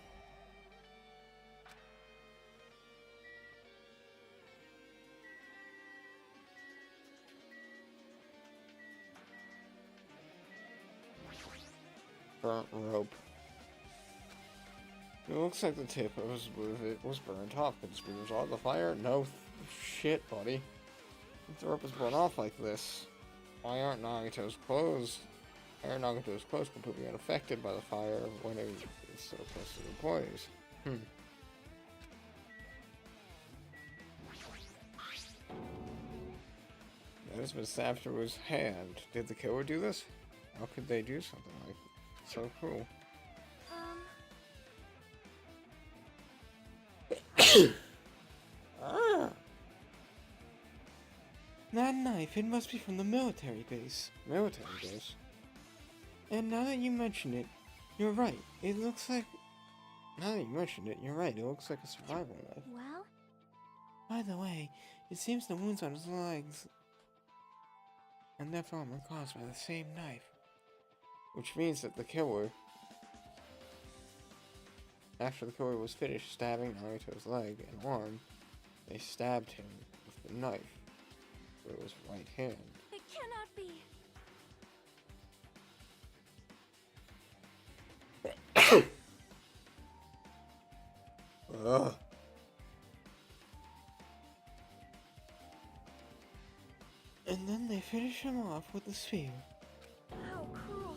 Burnt rope. It looks like the tip of it was burnt off. Could this be the result of the fire? No shit, buddy. If the rope was burnt off like this, why aren't Nagato's clothes completely unaffected by the fire when it is so close to the blaze? That has been stabbed through his hand. Did the killer do this? How could they do something like that? So cruel. That knife, it must be from the military base. Military base? And now that you mention it, you're right. It looks like... Now that you mention it, you're right. It looks like a survival knife. Well, By the way, it seems the wounds on his legs and left arm were caused by the same knife. Which means that the killer, after the killer was finished stabbing Nagato's leg and arm, they stabbed him with the knife with his right hand. it cannot be. Ugh. And then they finish him off with the spear. How cruel.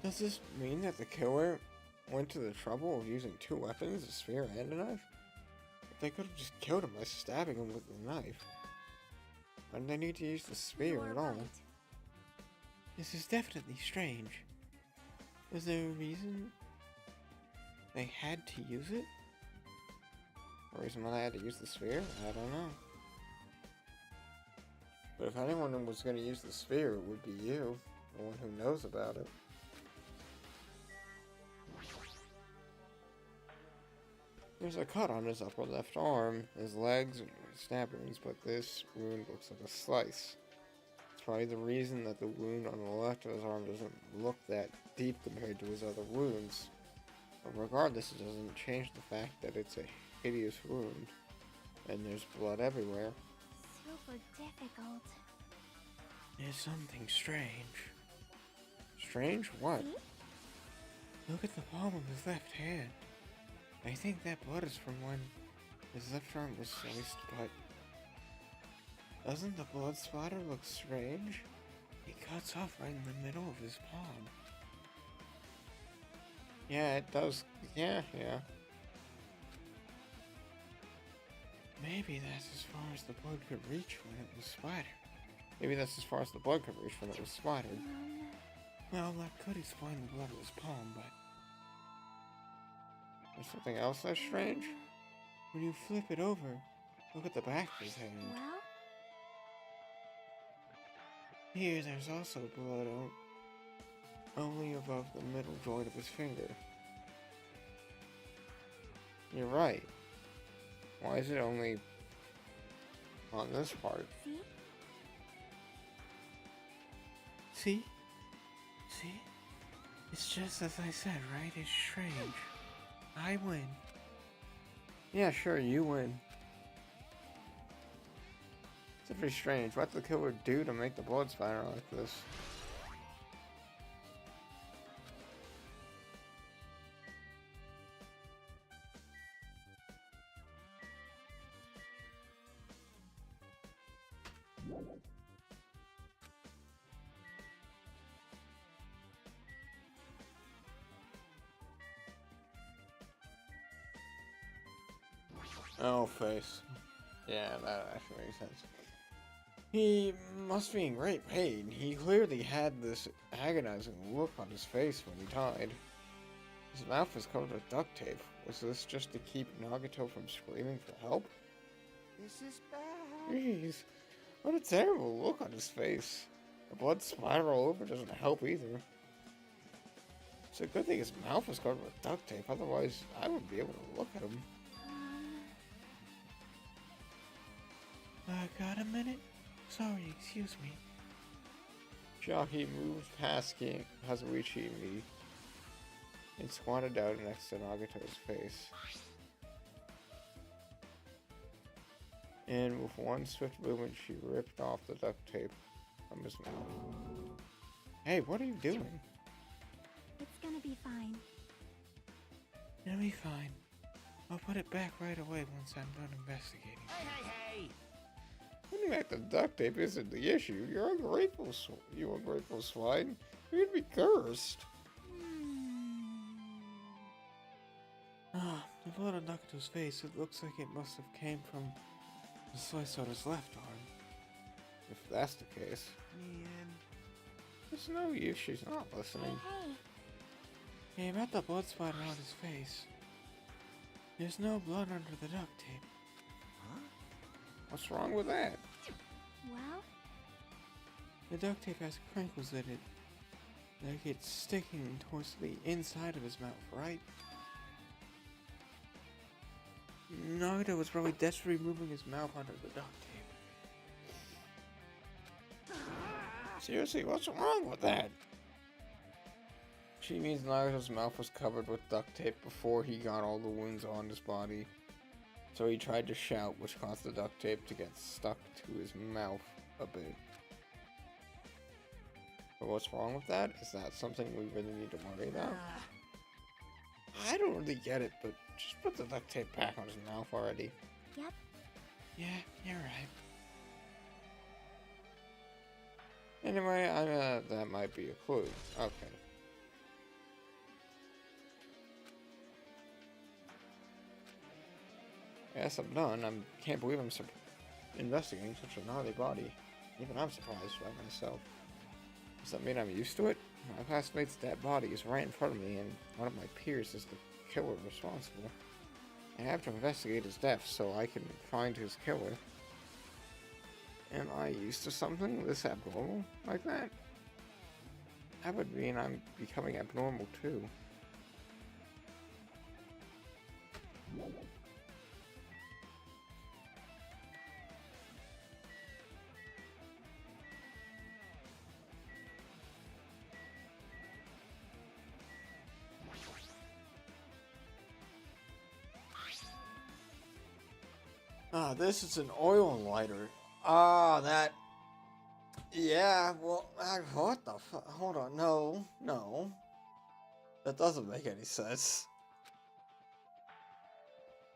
Does this mean that the killer went to the trouble of using two weapons, a spear and a knife? They could have just killed him by stabbing him with the knife. Why did they need to use the spear You are at all? right. This is definitely strange. Was there a reason they had to use it? The reason why they had to use the spear? I don't know. But if anyone was going to use the spear, it would be you, the one who knows about it. There's a cut on his upper left arm, his legs, and stab wounds, but this wound looks like a slice. It's probably the reason that the wound on the left of his arm doesn't look that deep compared to his other wounds. But regardless, it doesn't change the fact that it's a hideous wound, and there's blood everywhere. Super difficult. There's something strange. Strange? What? See? Look at the palm of his left hand. I think that blood is from when his left arm was sliced, but doesn't the blood splatter look strange? It cuts off right in the middle of his palm. Yeah, it does. Yeah. Maybe that's as far as the blood could reach when it was splattered. Maybe that's as far as the blood could reach when it was splattered. Well, that could explain the blood of his palm, but There's something else that's strange? when you flip it over, look at the back of his hand. Well, Here, there's also blood only above the middle joint of his finger. You're right. Why is it only on this part? See? See? See? It's just as I said, right? It's strange. I win. Yeah, sure, you win. It's pretty strange. What did the killer do to make the blood spiral like this? Oh, face. Yeah, that actually makes sense. He must be in great pain. He clearly had this agonizing look on his face when he died. His mouth was covered with duct tape. Was this just to keep Nagato from screaming for help? This is bad. Jeez, what a terrible look on his face. The blood spiral over doesn't help either. It's a good thing his mouth was covered with duct tape, otherwise I wouldn't be able to look at him. Got a minute? Sorry, excuse me. Shocky moved past Hazuichi and me and squatted down next to Nagato's face. And with one swift movement, she ripped off the duct tape from his mouth. Hey, what are you doing? It's gonna be fine. It'll be fine. I'll put it back right away once I'm done investigating. Hey! Putting back the duct tape isn't the issue. You're ungrateful, you ungrateful swine. You're gonna be cursed. Ah, the blood on Nakato's face, it looks like it must have came from the soy soda's left arm. If that's the case. Man. There's no use, she's not listening. Hey, Hey, about the blood spatter on his face. There's no blood under the duct tape. What's wrong with that? well, The duct tape has crinkles in it. Like it's sticking towards the inside of his mouth, right? Nagato was probably desperately moving his mouth under the duct tape. Seriously, what's wrong with that? She means Nagato's mouth was covered with duct tape before he got all the wounds on his body. So he tried to shout, which caused the duct tape to get stuck to his mouth a bit. But what's wrong with that? Is that something we really need to worry about? I don't really get it, but just put the duct tape back on his mouth already. yep. Yeah, you're right. Anyway, that might be a clue. Okay. Yes, I'm done. I can't believe I'm investigating such a gnarly body. Even I'm surprised by myself. Does that mean I'm used to it? My classmate's dead body is right in front of me, and one of my peers is the killer responsible. I have to investigate his death so I can find his killer. Am I used to something this abnormal like that? That would mean I'm becoming abnormal too. Ah, this is an oil lighter. Ah, that... Yeah, well, what the fuck? Hold on, no. That doesn't make any sense.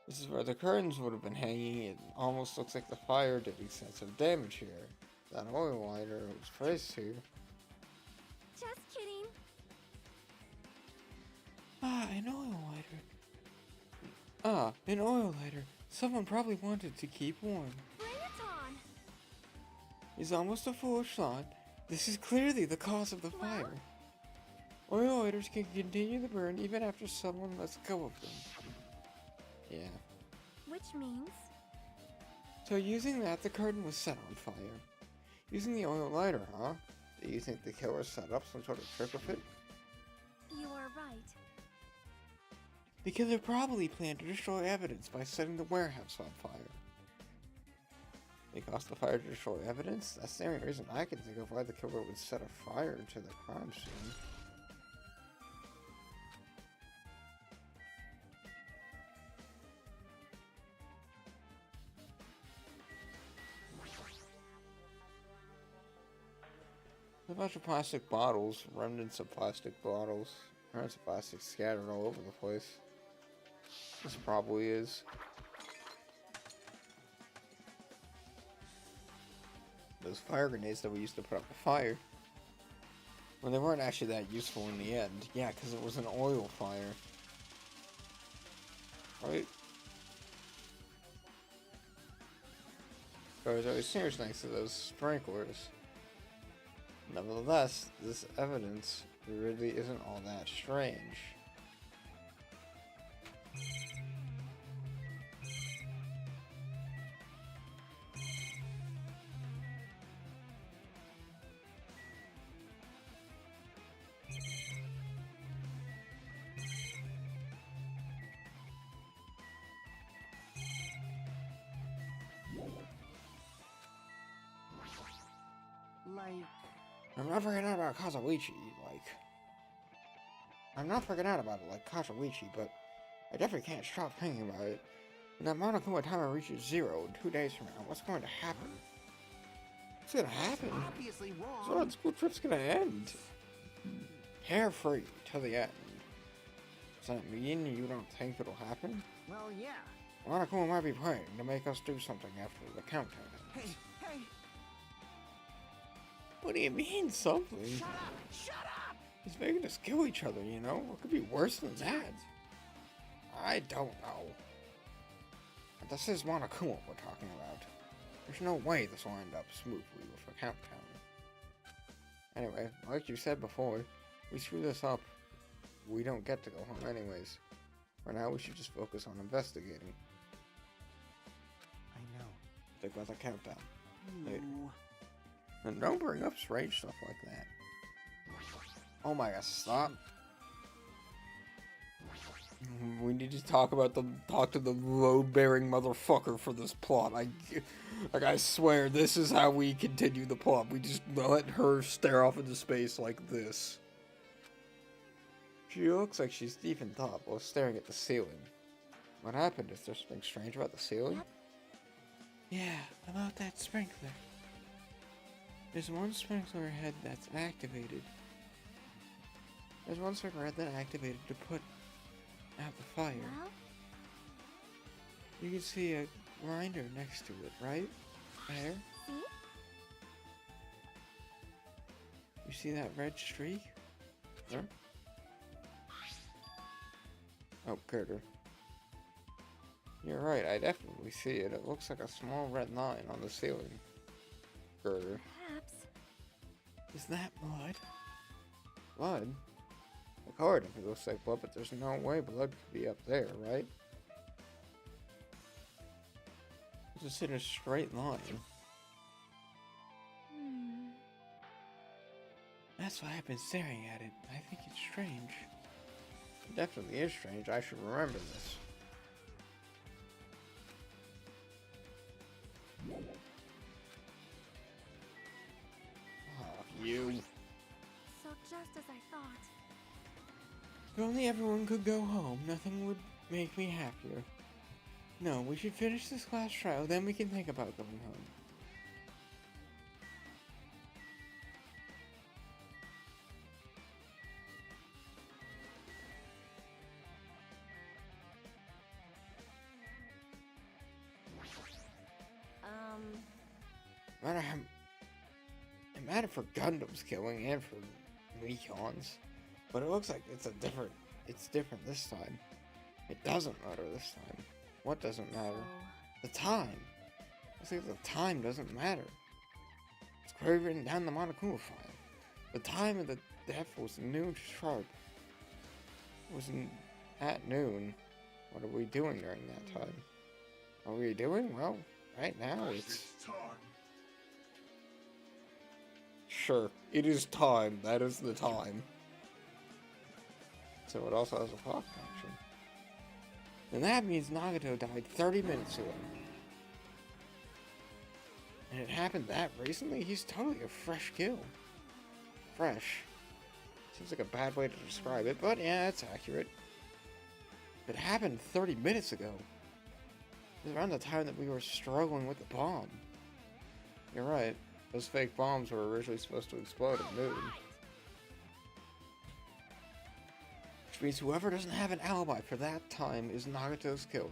This is where the curtains would have been hanging. It almost looks like the fire did extensive damage here. That oil lighter was placed here. Just kidding. Ah, an oil lighter. Ah, an oil lighter. Someone probably wanted to keep warm. Bring it on. He's almost a foolish thought. This is clearly the cause of the fire. Oil lighters can continue the burn even after someone lets go of them. Yeah. Which means, So using that, the curtain was set on fire. Using the oil lighter, huh? Do you think the killer set up some sort of trick with it? You are right. The killer probably planned to destroy evidence by setting the warehouse on fire. It caused the fire to destroy evidence? That's the only reason I can think of why the killer would set a fire to the crime scene. A bunch of plastic bottles, remnants of plastic bottles, remnants of plastic scattered all over the place. This probably is. Those fire grenades that we used to put up a fire. Well, they weren't actually that useful in the end. Yeah, because it was an oil fire. Right? There was always serious next to those sprinklers. Nevertheless, this evidence really isn't all that strange. Like, I'm not freaking out about Kazuichi, I'm not freaking out about it like Kazuichi, but I definitely can't stop thinking about it. When that Monokuma timer reaches 0 in 2 days from now, what's going to happen? What's gonna happen? obviously wrong. So that school trip's gonna end. Carefree to the end. Does that mean you don't think it'll happen? Well, yeah. Monokuma might be planning to make us do something after the countdown ends. Hey, What do you mean, something? shut up! Shut up! He's making us kill each other, you know? What could be worse than that? I don't know. But this is Monokuma we're talking about. There's no way this will end up smoothly with a countdown. Anyway, like you said before, we screw this up, we don't get to go home anyways. For now, we should just focus on investigating. I know. Think about the countdown later. Ooh. And don't bring up strange stuff like that. Oh my god, stop. We need to talk to the load-bearing motherfucker for this plot. I swear, this is how we continue the plot. We just let her stare off into space like this. She looks like she's deep in thought while staring at the ceiling. What happened? Is there something strange about the ceiling? Yeah, about that sprinkler. There's one sprinkler head that's activated. There's one sprinkler head that activated to put out the fire. Well, You can see a grinder next to it, right? There. see? You see that red streak? Huh? Oh, Carter. You're right, I definitely see it. It looks like a small red line on the ceiling. Carter. Perhaps. Is that blood? Blood? The card if it looks like blood, but there's no way blood could be up there, right? It's just in a straight line. Hmm. That's why I've been staring at it. I think it's strange. It definitely is strange. I should remember this. Oh, you. So just as I thought. If only everyone could go home, nothing would make me happier. No, we should finish this class trial, then we can think about going home. It mattered for Gundam's killing and for Mekon's, but it looks like it's different this time. It doesn't matter this time. What doesn't matter? The time. I think the time doesn't matter. It's clearly written down in the Monokuma file. The time of the death was noon sharp. It was at noon. What are we doing during that time? What are we doing? Well, right now it's... It's time. sure. It is time. That is the time. So it also has a clock function. And that means Nagato died 30 minutes ago. And it happened that recently? He's totally a fresh kill. Fresh. Seems like a bad way to describe it, but yeah, it's accurate. It happened 30 minutes ago. It was around the time that we were struggling with the bomb. You're right. Those fake bombs were originally supposed to explode at noon. Which means whoever doesn't have an alibi for that time is Nagato's killer.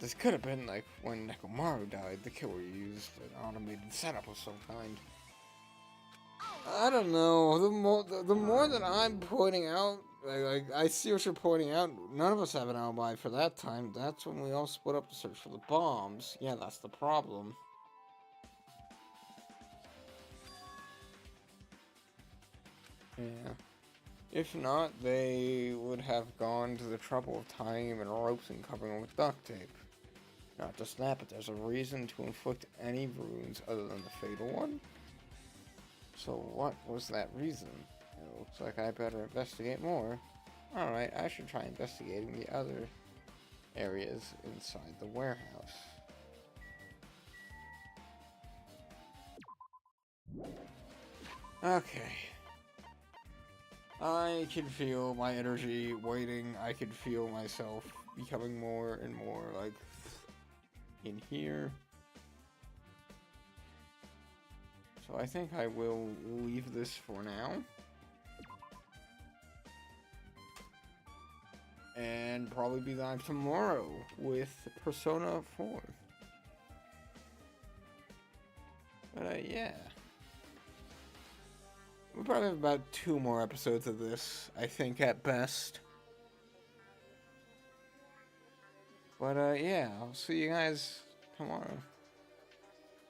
This could have been like when Nekomaru died, the killer used an automated setup of some kind. I don't know. The more that I'm pointing out, like I see what you're pointing out. None of us have an alibi for that time. That's when we all split up to search for the bombs. Yeah, that's the problem. Yeah. If not, they would have gone to the trouble of tying him in ropes and covering him with duct tape. Not to snap it, there's a reason to inflict any wounds other than the fatal one. So what was that reason? It looks like I better investigate more. Alright, I should try investigating the other areas inside the warehouse. Okay. I can feel my energy waiting. I can feel myself becoming more and more like in here. So I think I will leave this for now. And probably be live tomorrow with Persona 4. But yeah. We'll probably have about 2 more episodes of this, I think, at best. But yeah, I'll see you guys tomorrow.